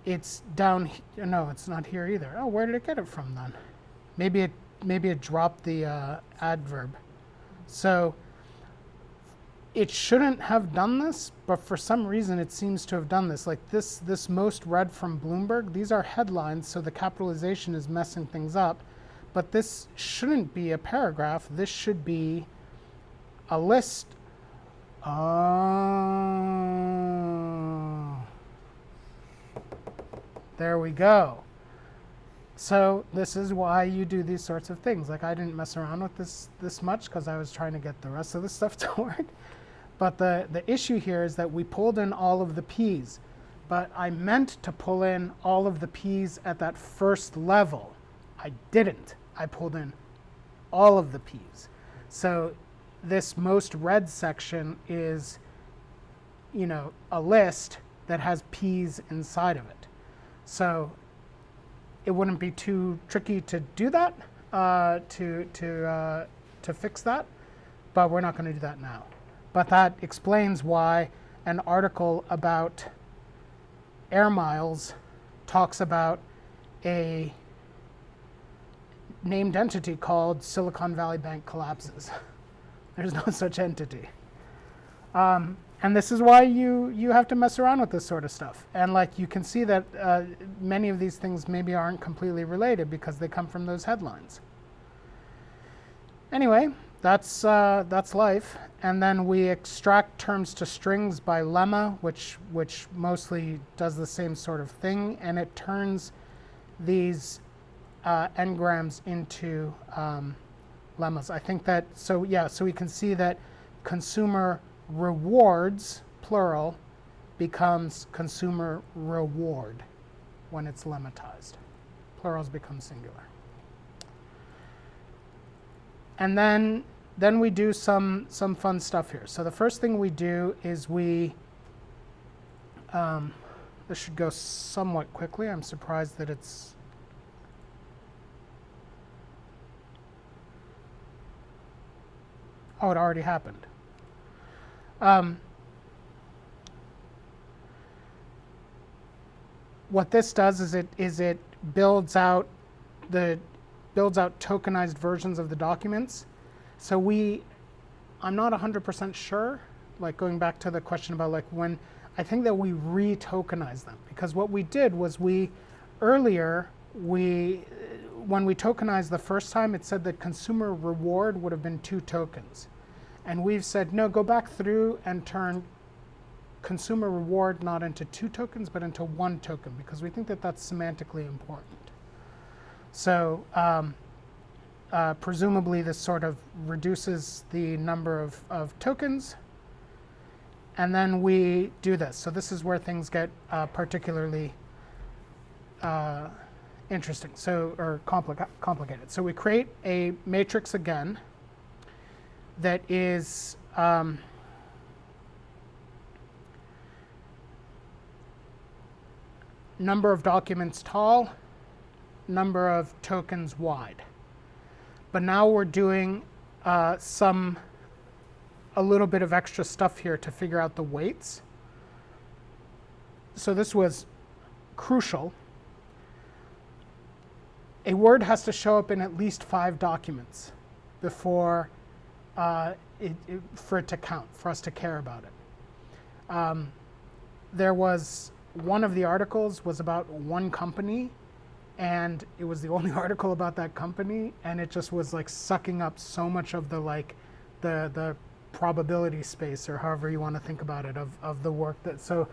It's down, no, it's not here either. Oh, where did it get it from then? Maybe it dropped the adverb. So it shouldn't have done this, but for some reason it seems to have done this. Like this most read from Bloomberg, these are headlines, so the capitalization is messing things up. But this shouldn't be a paragraph. This should be a list. Oh. There we go. So this is why you do these sorts of things. Like I didn't mess around with this much because I was trying to get the rest of the stuff to work. But the issue here is that we pulled in all of the P's, but I meant to pull in all of the P's at that first level. I didn't. I pulled in all of the P's. So this most read section is, you know, a list that has P's inside of it. So it wouldn't be too tricky to do that, to fix that, but we're not going to do that now. But that explains why an article about air miles talks about a named entity called Silicon Valley Bank collapses. There's no such entity. And this is why you have to mess around with this sort of stuff. And like you can see that many of these things maybe aren't completely related because they come from those headlines. Anyway, that's life. And then we extract terms to strings by lemma, which mostly does the same sort of thing, and it turns these n-grams into lemmas. I think that, so we can see that consumer rewards, plural, becomes consumer reward when it's lemmatized. Plurals become singular. And then we do some fun stuff here. So the first thing we do is we, this should go somewhat quickly. I'm surprised that it's, oh, it already happened. What this does is it builds out tokenized versions of the documents. So I'm not 100% sure, like going back to the question about like when, I think that we re-tokenize them, because what we did was when we tokenized the first time, it said that consumer reward would have been 2 tokens. And we've said, no, go back through and turn consumer reward not into 2 tokens, but into 1 token, because we think that that's semantically important. So presumably this sort of reduces the number of tokens. And then we do this. So this is where things get particularly interesting, or complicated. So we create a matrix again that is number of documents tall, number of tokens wide. But now we're doing a little bit of extra stuff here to figure out the weights. So this was crucial. A word has to show up in at least 5 documents before for it to count, for us to care about it. There was one of the articles was about one company, and it was the only article about that company, and it just was like sucking up so much of the probability space, or however you want to think about it, of the work that, so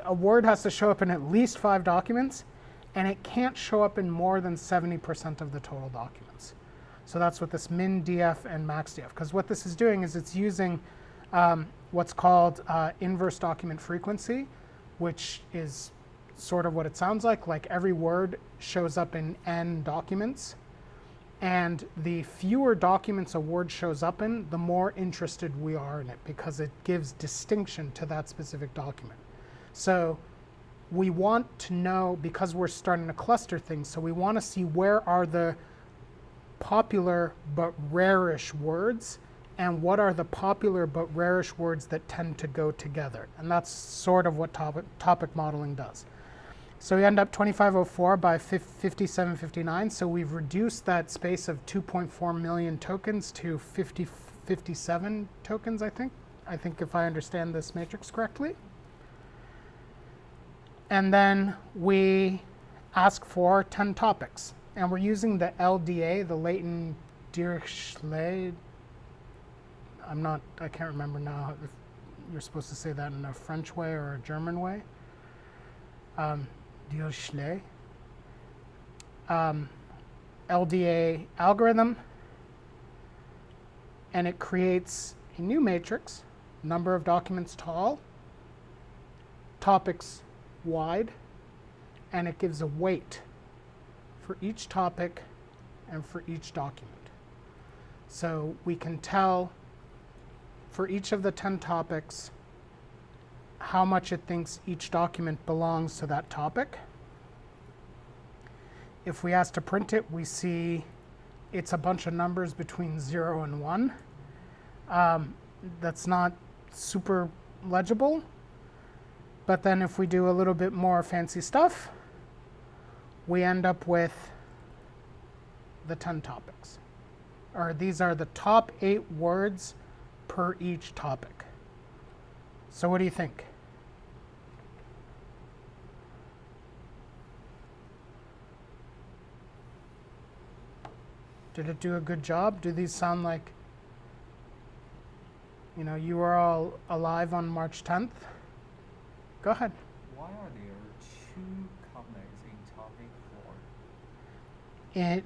a word has to show up in at least 5 documents, and it can't show up in more than 70% of the total documents. So that's what this min df and max df, because what this is doing is it's using what's called inverse document frequency, which is sort of what it sounds like every word shows up in n documents, and the fewer documents a word shows up in, the more interested we are in it, because it gives distinction to that specific document. So we want to know, because we're starting to cluster things, so we want to see where are the popular but rarish words, and what are the popular but rarish words that tend to go together. And that's sort of what topic modeling does. So we end up 2504 by 5759. So we've reduced that space of 2.4 million tokens to 57 tokens, I think. I think if I understand this matrix correctly. And then we ask for 10 topics. And we're using the LDA, the latent Dirichlet. I can't remember now if you're supposed to say that in a French way or a German way. Dirichlet. LDA algorithm. And it creates a new matrix, number of documents tall, topics wide, and it gives a weight for each topic and for each document. So we can tell for each of the 10 topics how much it thinks each document belongs to that topic. If we ask to print it, we see it's a bunch of numbers between 0 and 1. That's not super legible. But then if we do a little bit more fancy stuff, we end up with the 10 topics. Or these are the top 8 words per each topic. So what do you think? Did it do a good job? Do these sound like, you were all alive on March 10th? Go ahead. Why are there 2 companies in topic 4?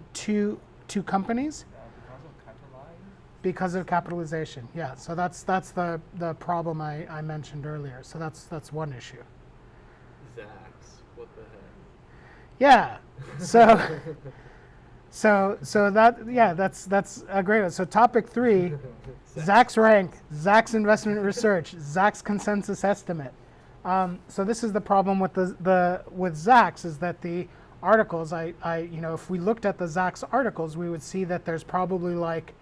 Two companies? Because of capitalized? Because of capitalization, yeah. So that's the problem I mentioned earlier. So that's one issue. Zax, what the heck? Yeah. So that's a great one. So topic 3, Zacks rank, Zacks investment research, Zacks consensus estimate. So this is the problem with with Zacks, is that the articles, if we looked at the Zacks articles, we would see that there's probably like,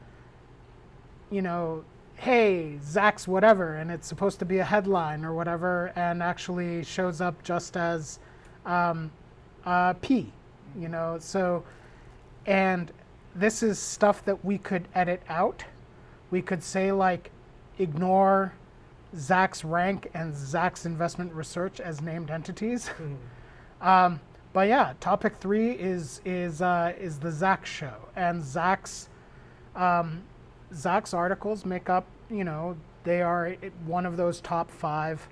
hey, Zacks whatever, and it's supposed to be a headline or whatever, and actually shows up just as P, so, and this is stuff that we could edit out. We could say like, ignore Zacks rank and Zacks investment research as named entities. But yeah, topic 3 is the Zacks show, and Zacks articles make up, they are one of those top 5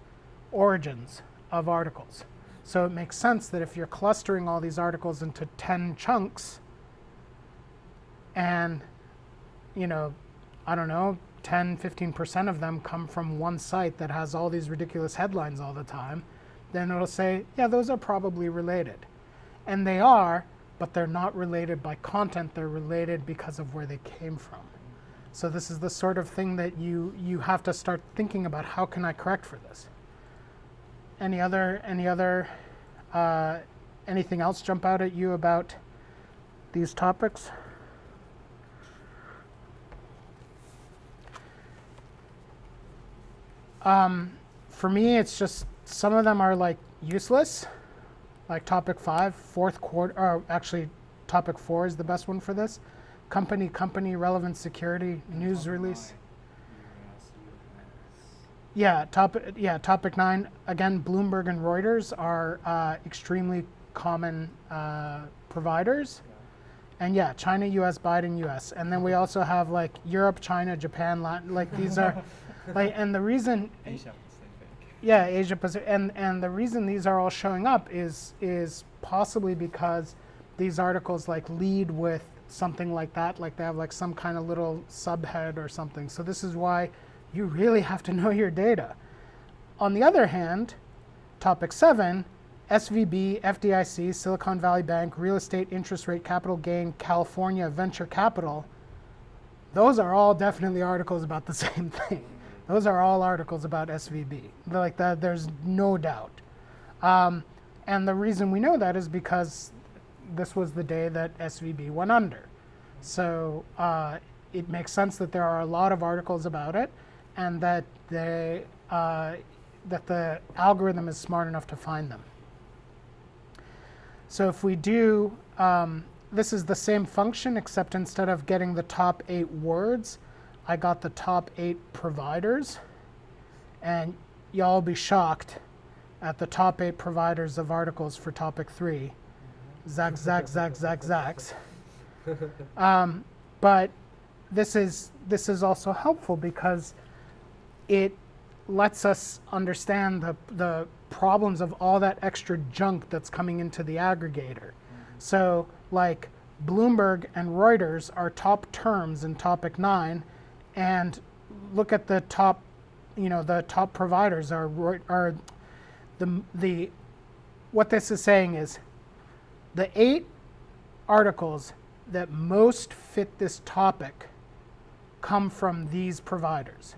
origins of articles. So it makes sense that if you're clustering all these articles into 10 chunks, and 10, 15% of them come from one site that has all these ridiculous headlines all the time, then it'll say, yeah, those are probably related. And they are, but they're not related by content, they're related because of where they came from. So this is the sort of thing that you have to start thinking about, how can I correct for this? Anything else jump out at you about these topics? For me, it's just some of them are like useless, like topic 5, fourth quarter, or actually topic 4 is the best one for this. Company, relevant security, news release. Yeah, topic 9, again, Bloomberg and Reuters are extremely common providers. And yeah, China, US, Biden, US. And then we also have like Europe, China, Japan, Latin, like these are, like, and the reason, Asia Pacific. yeah, Asia Pacific, and the reason these are all showing up is possibly because these articles like lead with something like that, like they have like some kind of little subhead or something. So this is why you really have to know your data. On the other hand, topic 7, SVB, FDIC, Silicon Valley Bank, real estate, interest rate, capital gain, California, venture capital, those are all definitely articles about the same thing. Those are all articles about SVB. Like that, there's no doubt. And the reason we know that is because this was the day that SVB went under. So it makes sense that there are a lot of articles about it, and that the algorithm is smart enough to find them. So if we do, this is the same function, except instead of getting the top 8 words, I got the top 8 providers, and y'all be shocked at the top 8 providers of articles for topic 3. Zax, zax, zax, zax, zax. But this is also helpful because it lets us understand the problems of all that extra junk that's coming into the aggregator. So like Bloomberg and Reuters are top terms in topic 9, and look at the top, the top providers are the what this is saying is the 8 articles that most fit this topic come from these providers.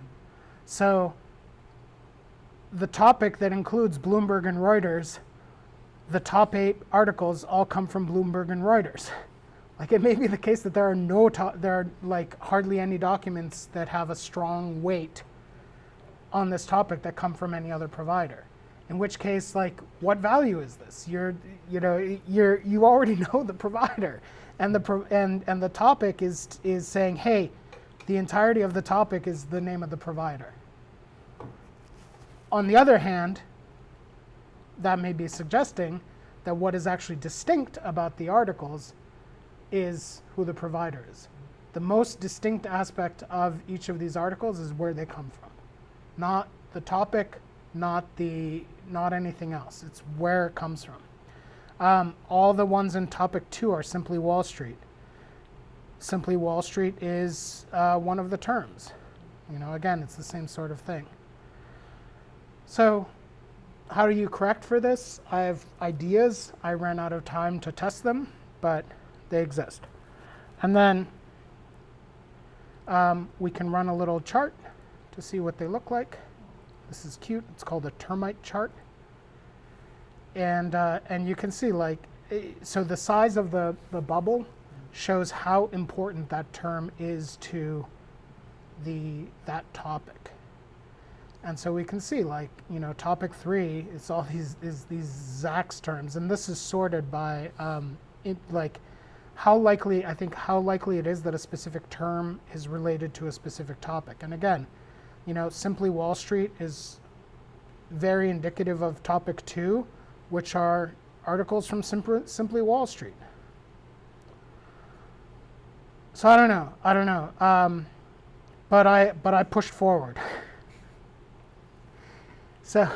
So the topic that includes Bloomberg and Reuters, the top 8 articles all come from Bloomberg and Reuters. Like, it may be the case that there are like hardly any documents that have a strong weight on this topic that come from any other provider. In which case, like, what value is this? You already know the provider, and the topic is saying, hey, the entirety of the topic is the name of the provider. On the other hand, that may be suggesting that what is actually distinct about the articles is who the provider is. The most distinct aspect of each of these articles is where they come from, not the topic, not anything else. It's where it comes from. All the ones in topic 2 are simply Wall Street. Simply Wall Street is one of the terms. Again, it's the same sort of thing. So how do you correct for this? I have ideas. I ran out of time to test them, but they exist. And then we can run a little chart to see what they look like. This is cute. It's called a termite chart. And you can see, like, so the size of the bubble shows how important that term is to that topic. And so we can see, like, topic 3 is all these Zax terms, and this is sorted by like how likely it is that a specific term is related to a specific topic. And again, Simply Wall Street is very indicative of topic 2, which are articles from Simply Wall Street. So I don't know, but I pushed forward. So I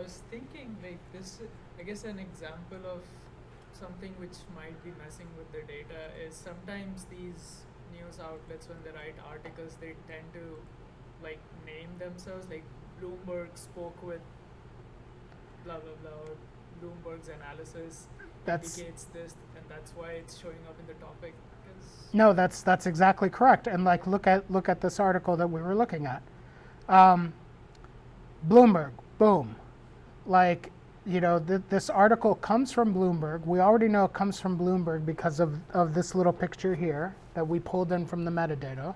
was thinking, like, this, I guess an example of something which might be messing with the data is sometimes these news outlets, when they write articles, they tend to like name themselves, like Bloomberg spoke with blah blah blah, or Bloomberg's analysis indicates this, and that's why it's showing up in the topic. No, that's exactly correct. And like, look at this article that we were looking at. Bloomberg, boom. Like, this article comes from Bloomberg. We already know it comes from Bloomberg because of this little picture here that we pulled in from the metadata.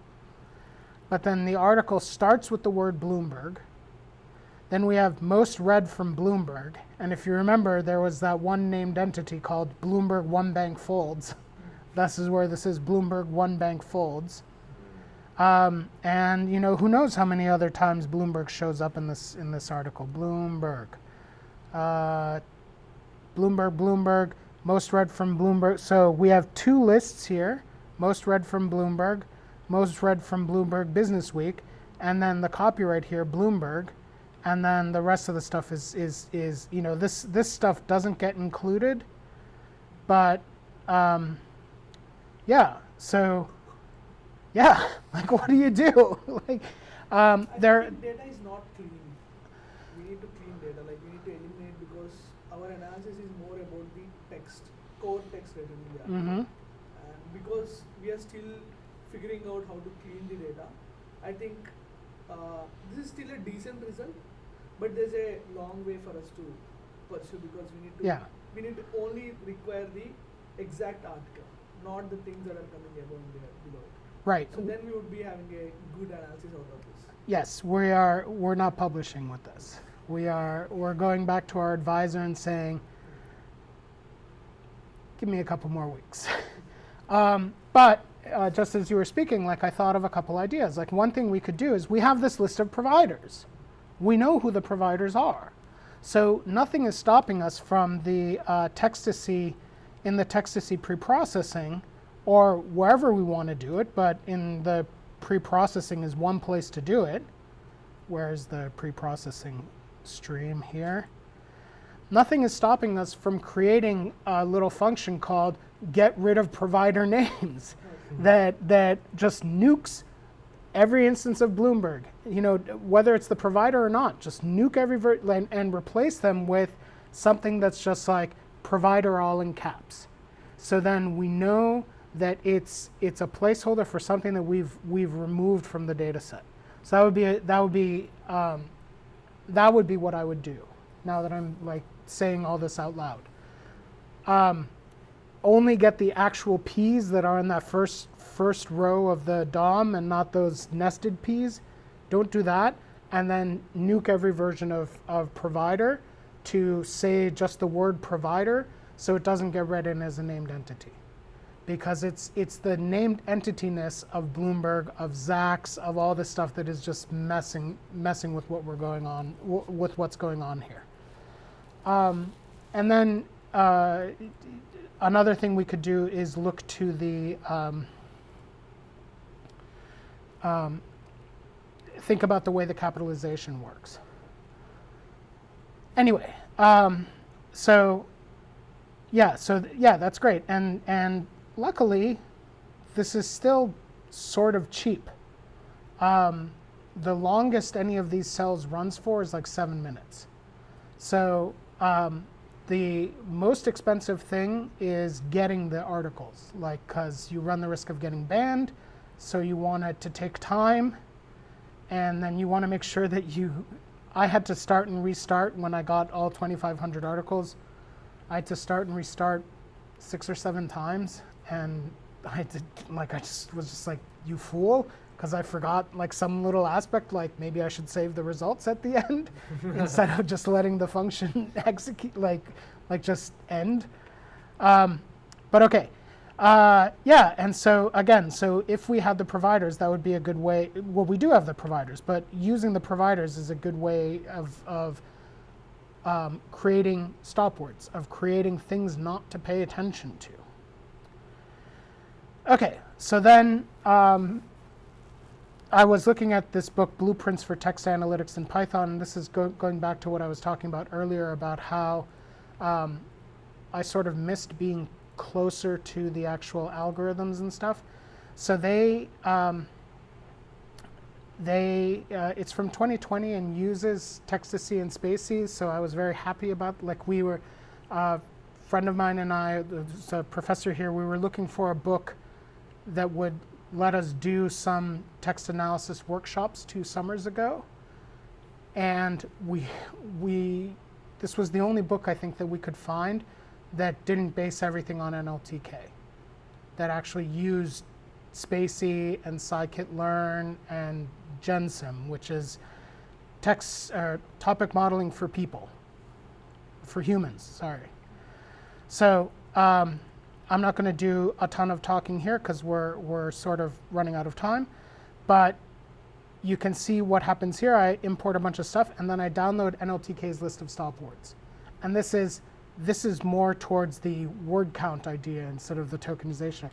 But then the article starts with the word Bloomberg. Then we have most read from Bloomberg. And if you remember, there was that one named entity called Bloomberg One Bank Folds. This is where this is Bloomberg One Bank Folds. And who knows how many other times Bloomberg shows up in this article. Bloomberg, most read from Bloomberg. So we have 2 lists here: most read from Bloomberg, most read from Bloomberg Business Week, and then the copyright here, Bloomberg, and then the rest of the stuff is this stuff doesn't get included, but so like, what do you do? Like, I think data is not clean. We need to clean data. Like, we need to eliminate, because our analysis is more about the core text retrieval. Mm-hmm. And because we are still figuring out how to clean the data, I think this is still a decent result, but there's a long way for us to pursue, because we need to only require the exact article, not the things that are coming above and below it. Right. So then we would be having a good analysis out of this. Yes, we're not publishing with this. We're going back to our advisor and saying, give me a couple more weeks. But just as you were speaking, like I thought of a couple ideas. Like one thing we could do is we have this list of providers. We know who the providers are. So nothing is stopping us from the Textacy, in the Textacy preprocessing, or wherever we want to do it, but in the preprocessing is one place to do it. Where's the preprocessing stream here? Nothing is stopping us from creating a little function called get rid of provider names that just nukes every instance of Bloomberg. You know, whether it's the provider or not, just nuke every and replace them with something that's just like provider all in caps. So then we know that it's a placeholder for something that we've removed from the data set. So that would be what I would do. Now that I'm like saying all this out loud. Only get the actual P's that are in that first row of the DOM and not those nested P's. Don't do that. And then nuke every version of provider to say just the word provider so it doesn't get read in as a named entity. Because it's the named entityness of Bloomberg, of Zax, of all this stuff that is just messing with what we're going on, with what's going on here. And then another thing we could do is look to the think about the way the capitalization works. Anyway, so that's great, and luckily, this is still sort of cheap. The longest any of these cells runs for is like 7 minutes. So the most expensive thing is getting the articles, like, because you run the risk of getting banned, so you want it to take time, and then you want to make sure that I had to start and restart when I got all 2,500 articles. I had to start and restart 6 or 7 times, and I just was just like, you fool, because I forgot like some little aspect, like maybe I should save the results at the end instead of just letting the function execute, like just end. But okay, and so again, so if we had the providers, that would be a good way. Well, we do have the providers, but using the providers is a good way of creating stop words, of creating things not to pay attention to. Okay, so then I was looking at this book, Blueprints for Text Analytics in Python, and this is going back to what I was talking about earlier about how I sort of missed being closer to the actual algorithms and stuff. So it's from 2020 and uses Textacy and spaCy, so I was very happy about, like we were, a friend of mine and I, there's a professor here, we were looking for a book that would let us do some text analysis workshops 2 summers ago. And this was the only book I think that we could find that didn't base everything on NLTK, that actually used spaCy and scikit-learn and Gensim, which is topic modeling for people, for humans, sorry. So I'm not going to do a ton of talking here because we're sort of running out of time, but you can see what happens here. I import a bunch of stuff and then I download NLTK's list of stop words. And this is more towards the word count idea instead of the tokenization.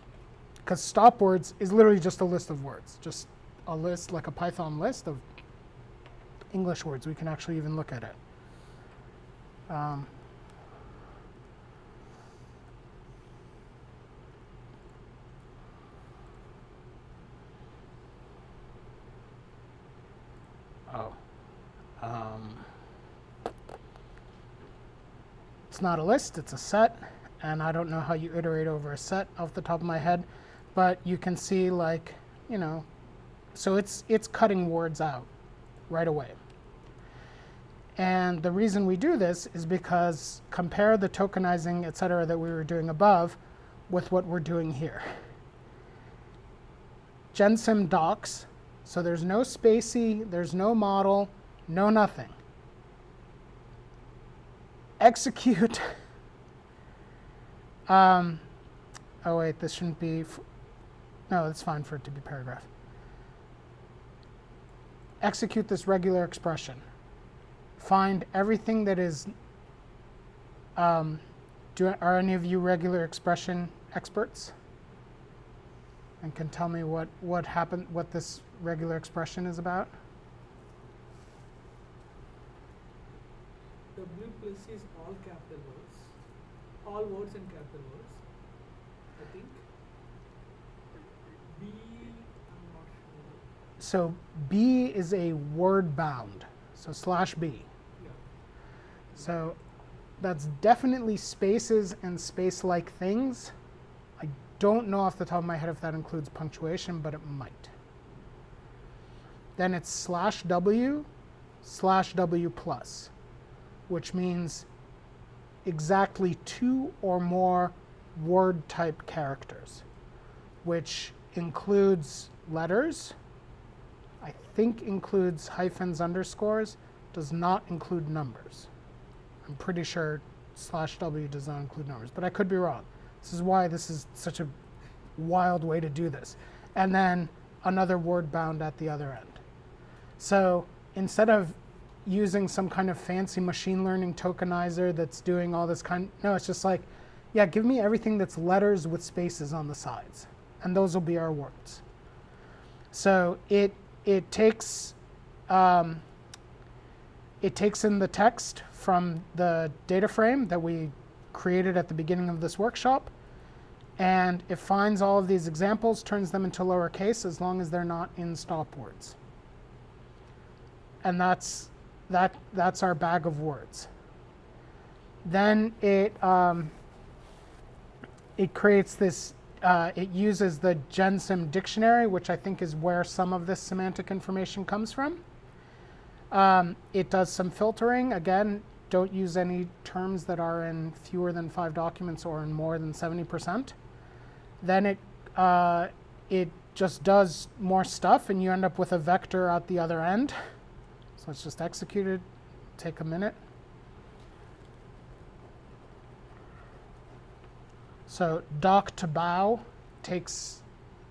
Because stop words is literally just a list of words, just a list, like a Python list of English words. We can actually even look at it. It's not a list, it's a set, and I don't know how you iterate over a set off the top of my head, but you can see, like, you know, so it's cutting words out right away. And the reason we do this is because compare the tokenizing, et cetera, that we were doing above with what we're doing here. Gensim docs, so there's no spaCy, there's no model, no nothing. Execute oh wait, this shouldn't be, no, it's fine for it to be paragraph. Execute this regular expression. Find everything that is, are any of you regular expression experts? And can tell me what happened, what this regular expression is about? W plus C is all capital words. All words in capital words. I think. B, I'm not sure. So B is a word bound, so /B. Yeah. So that's definitely spaces and space-like things. I don't know off the top of my head if that includes punctuation, but it might. Then it's /W plus, which means exactly 2 or more word type characters, which includes letters, I think includes hyphens, underscores, does not include numbers. I'm pretty sure /W does not include numbers, but I could be wrong. This is why this is such a wild way to do this. And then another word bound at the other end. So instead of using some kind of fancy machine learning tokenizer that's doing all this no, it's just like, yeah, give me everything that's letters with spaces on the sides, and those will be our words. So it takes in the text from the data frame that we created at the beginning of this workshop, and it finds all of these examples, turns them into lowercase as long as they're not in stop words. And that's our bag of words. Then it creates this, it uses the Gensim dictionary, which I think is where some of this semantic information comes from. It does some filtering. Again, don't use any terms that are in fewer than 5 documents or in more than 70%. Then it just does more stuff, and you end up with a vector at the other end. So it's just executed. Take a minute. So doc to bow takes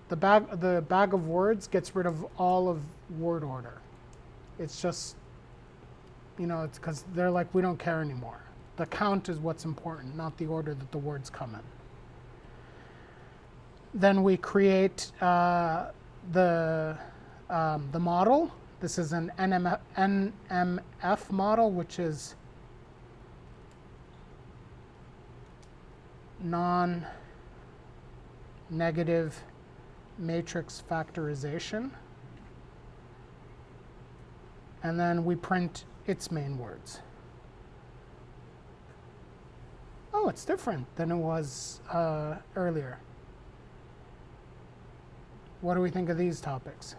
the bag of words, gets rid of all of word order. It's just, it's because they're like, we don't care anymore. The count is what's important, not the order that the words come in. Then we create the model. This is an NMF model, which is non-negative matrix factorization. And then we print its main words. Oh, it's different than it was earlier. What do we think of these topics?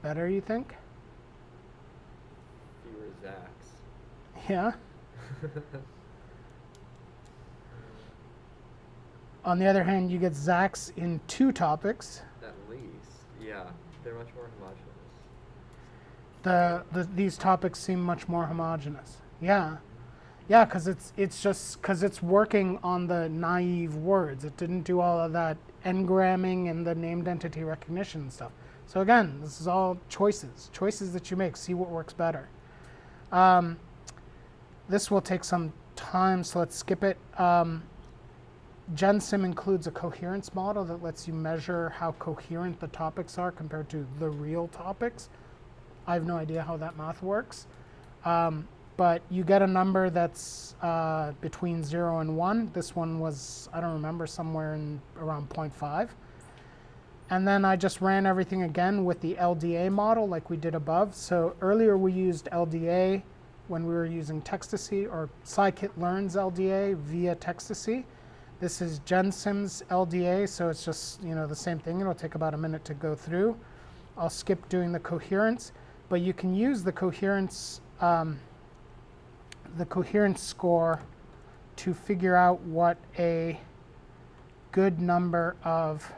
Better, you think? Fewer Zacks. Yeah. On the other hand, you get Zacks in 2 topics. At least. Yeah. They're much more homogeneous. These topics seem much more homogeneous. Yeah. Yeah, because it's working on the naive words. It didn't do all of that engramming and the named entity recognition and stuff. So again, this is all choices that you make. See what works better. This will take some time, so let's skip it. Gensim includes a coherence model that lets you measure how coherent the topics are compared to the real topics. I have no idea how that math works. But you get a number that's between 0 and 1. This one was, I don't remember, somewhere in around 0.5. And then I just ran everything again with the LDA model like we did above. So earlier we used LDA when we were using Textacy, or scikit-learn's LDA via Textacy. This is Gensim's LDA, so it's just the same thing. It'll take about a minute to go through. I'll skip doing the coherence, but you can use the coherence score to figure out what a good number of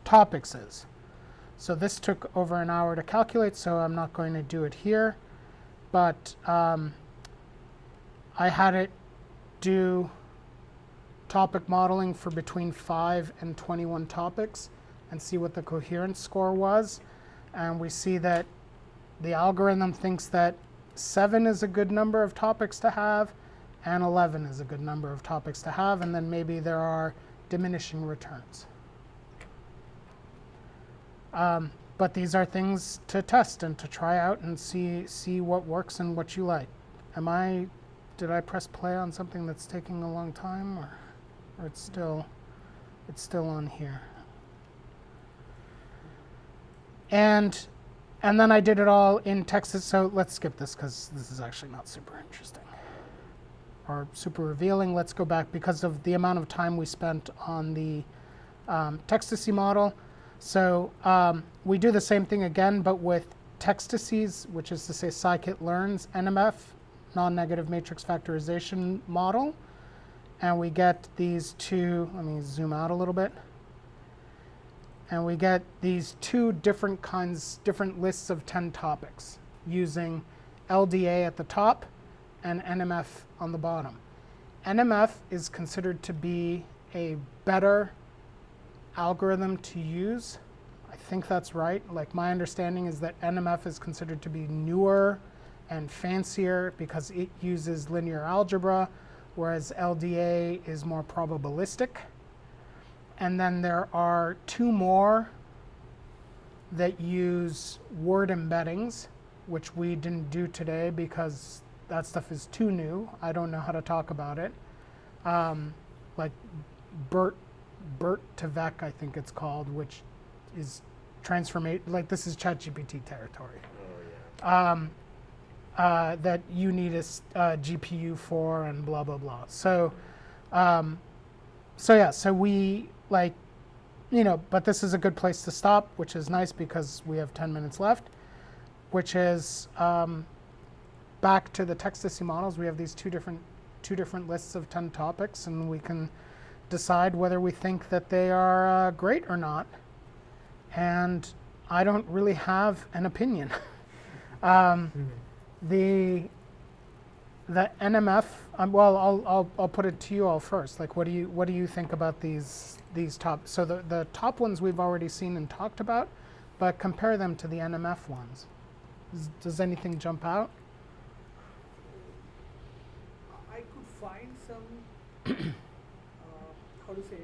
topics is. So this took over an hour to calculate, so I'm not going to do it here. But I had it do topic modeling for between 5 and 21 topics and see what the coherence score was. And we see that the algorithm thinks that 7 is a good number of topics to have, and 11 is a good number of topics to have, and then maybe there are diminishing returns. But these are things to test and to try out and see what works and what you like. Did I press play on something that's taking a long time, or it's still on here? And then I did it all in Textacy. So let's skip this because this is actually not super interesting or super revealing. Let's go back because of the amount of time we spent on the Textacy model. So we do the same thing again, but with Textacy's, which is to say scikit-learn's NMF, non-negative matrix factorization model. And we get these two, let me zoom out a little bit. And we get these two different lists of 10 topics using LDA at the top and NMF on the bottom. NMF is considered to be a better algorithm to use. I think that's right. Like, my understanding is that NMF is considered to be newer and fancier because it uses linear algebra, whereas LDA is more probabilistic. And then there are two more that use word embeddings, which we didn't do today because that stuff is too new. I don't know how to talk about it. Like BERT to VEC, I think it's called, which is like this is ChatGPT territory. Oh, yeah. That you need a GPU for and blah, blah, blah. So we like, but this is a good place to stop, which is nice because we have 10 minutes left, which is back to the Textacy models. We have these two different lists of 10 topics, and we can decide whether we think that they are great or not. And I don't really have an opinion. The NMF. Well, I'll put it to you all first. Like, what do you think about these top? So the top ones we've already seen and talked about, but compare them to the NMF ones. Does anything jump out? I could find some how to say,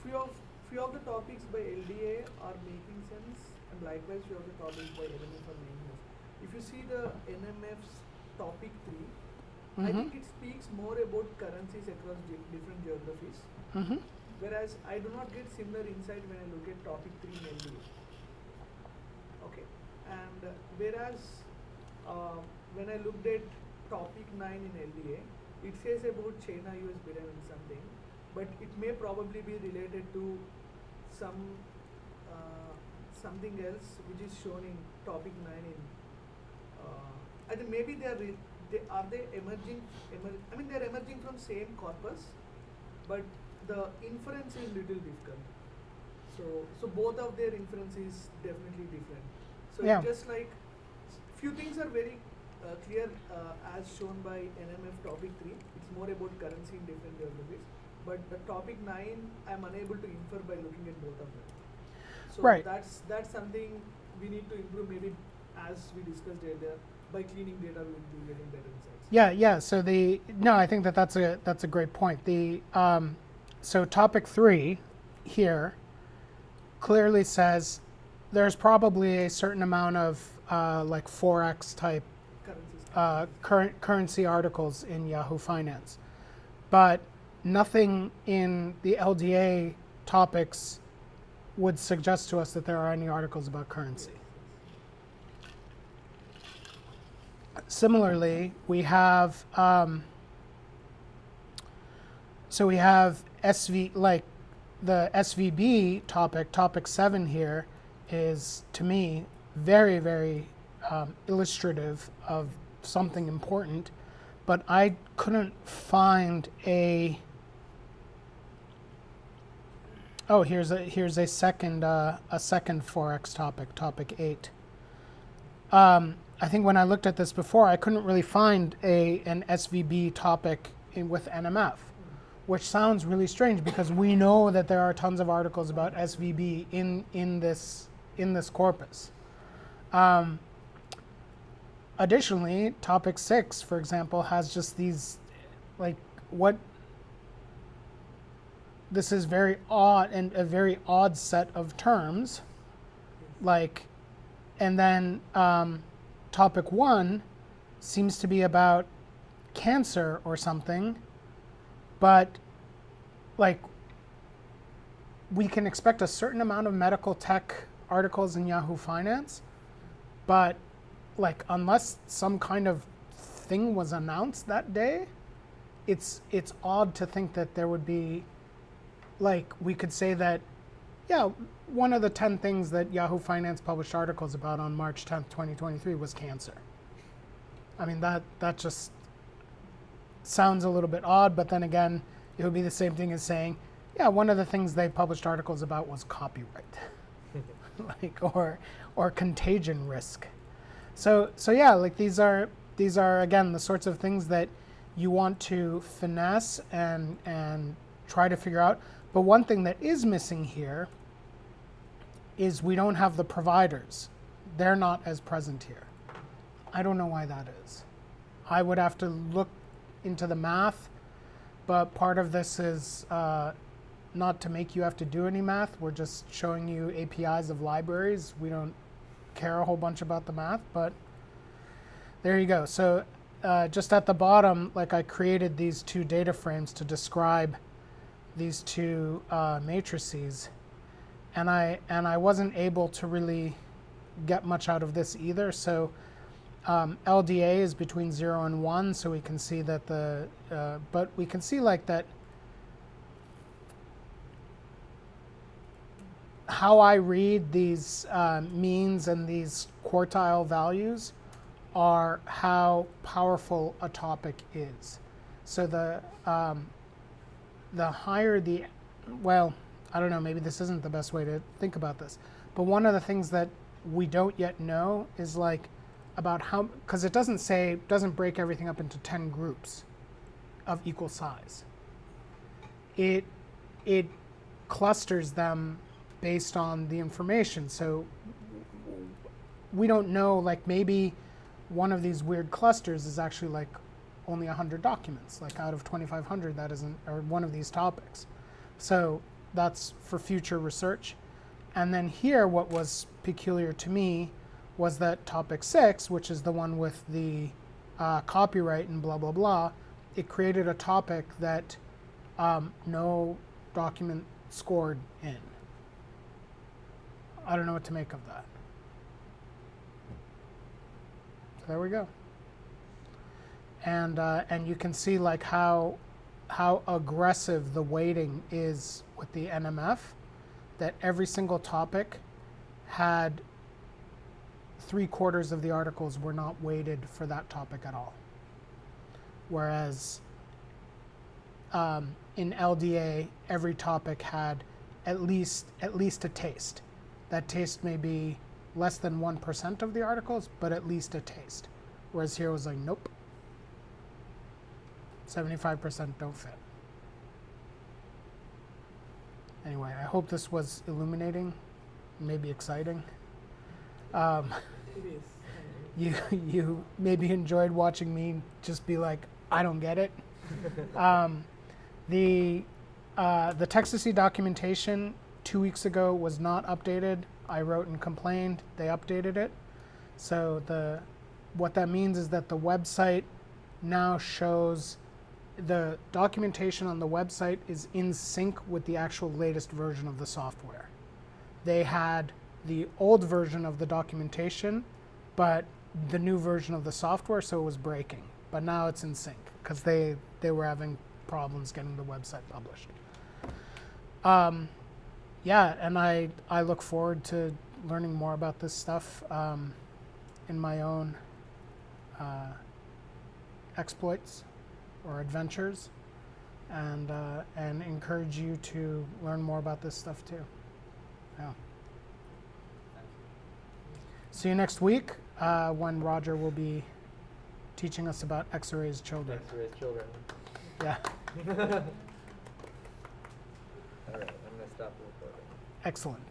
few of the topics by LDA are making sense, and likewise few of the topics by NMF are making sense. If you see the NMF's topic 3, I think it speaks more about currencies across different geographies, whereas I do not get similar insight when I look at topic 3 in LDA. Okay, and whereas when I looked at topic 9 in LDA, it says about China US bidding and something, but it may probably be related to something else which is shown in topic 9 in I think maybe they are emerging I mean, they are emerging from same corpus, but the inference is little difficult. So both of their inference is definitely different. So Yeah. it's just like few things are very clear as shown by NMF topic 3. It's more about currency in different geographies. But the topic 9, I'm unable to infer by looking at both of them. So Right. that's something we need to improve, maybe as we discussed earlier. By cleaning data, we will be getting better insights. Yeah. So I think that's a great point. So topic 3 here clearly says there's probably a certain amount of like Forex type currency articles in Yahoo Finance, but nothing in the LDA topics would suggest to us that there are any articles about currency. Similarly, we have like the SVB topic 7 here is, to me, very, very illustrative of something important, but I couldn't find Oh, here's a second 4x topic, topic 8. I think when I looked at this before, I couldn't really find an SVB topic with NMF, which sounds really strange because we know that there are tons of articles about SVB in this corpus. Additionally, topic 6, for example, has just these, like, what, this is very odd and a very odd set of terms, like, and then topic 1 seems to be about cancer or something, but like we can expect a certain amount of medical tech articles in Yahoo Finance, but like unless some kind of thing was announced that day, it's odd to think that there would be, like, we could say that, yeah, one of the 10 things that Yahoo Finance published articles about on March 10th, 2023 was cancer. I mean, that just sounds a little bit odd, but then again, it would be the same thing as saying, yeah, one of the things they published articles about was copyright, like, or contagion risk. So yeah, like these are again the sorts of things that you want to finesse and try to figure out. But one thing that is missing here is we don't have the providers. They're not as present here. I don't know why that is. I would have to look into the math, but part of this is not to make you have to do any math. We're just showing you APIs of libraries. We don't care a whole bunch about the math, but there you go. So just at the bottom, like, I created these 2 data frames to describe these 2 matrices, and I wasn't able to really get much out of this either. So LDA is between 0 and 1, so we can see that but we can see like that how I read these means and these quartile values are how powerful a topic is. So the higher the, well, I don't know, maybe this isn't the best way to think about this, but one of the things that we don't yet know is like about how, because it doesn't break everything up into 10 groups of equal size. It clusters them based on the information. So we don't know, like maybe one of these weird clusters is actually like only 100 documents, like out of 2,500 that isn't, or one of these topics. So that's for future research. And then here, what was peculiar to me was that topic 6, which is the one with the copyright and blah, blah, blah, it created a topic that no document scored in. I don't know what to make of that. So there we go. And you can see like how aggressive the weighting is with the NMF, that every single topic had 3/4 of the articles were not weighted for that topic at all. Whereas in LDA, every topic had at least a taste. That taste may be less than 1% of the articles, but at least a taste. Whereas here it was like, nope, 75% don't fit. Anyway, I hope this was illuminating, maybe exciting. It is. You maybe enjoyed watching me just be like, I don't get it. The Textacy documentation 2 weeks ago was not updated. I wrote and complained. They updated it. So what that means is that the website now shows the documentation on the website is in sync with the actual latest version of the software. They had the old version of the documentation, but the new version of the software, so it was breaking. But now it's in sync because they were having problems getting the website published. Yeah, and I look forward to learning more about this stuff in my own exploits or adventures. and encourage you to learn more about this stuff too. Yeah. Thank you. See you next week when Roger will be teaching us about X-rays children. X-rays children. Yeah. All right, I'm gonna stop the recording. Excellent.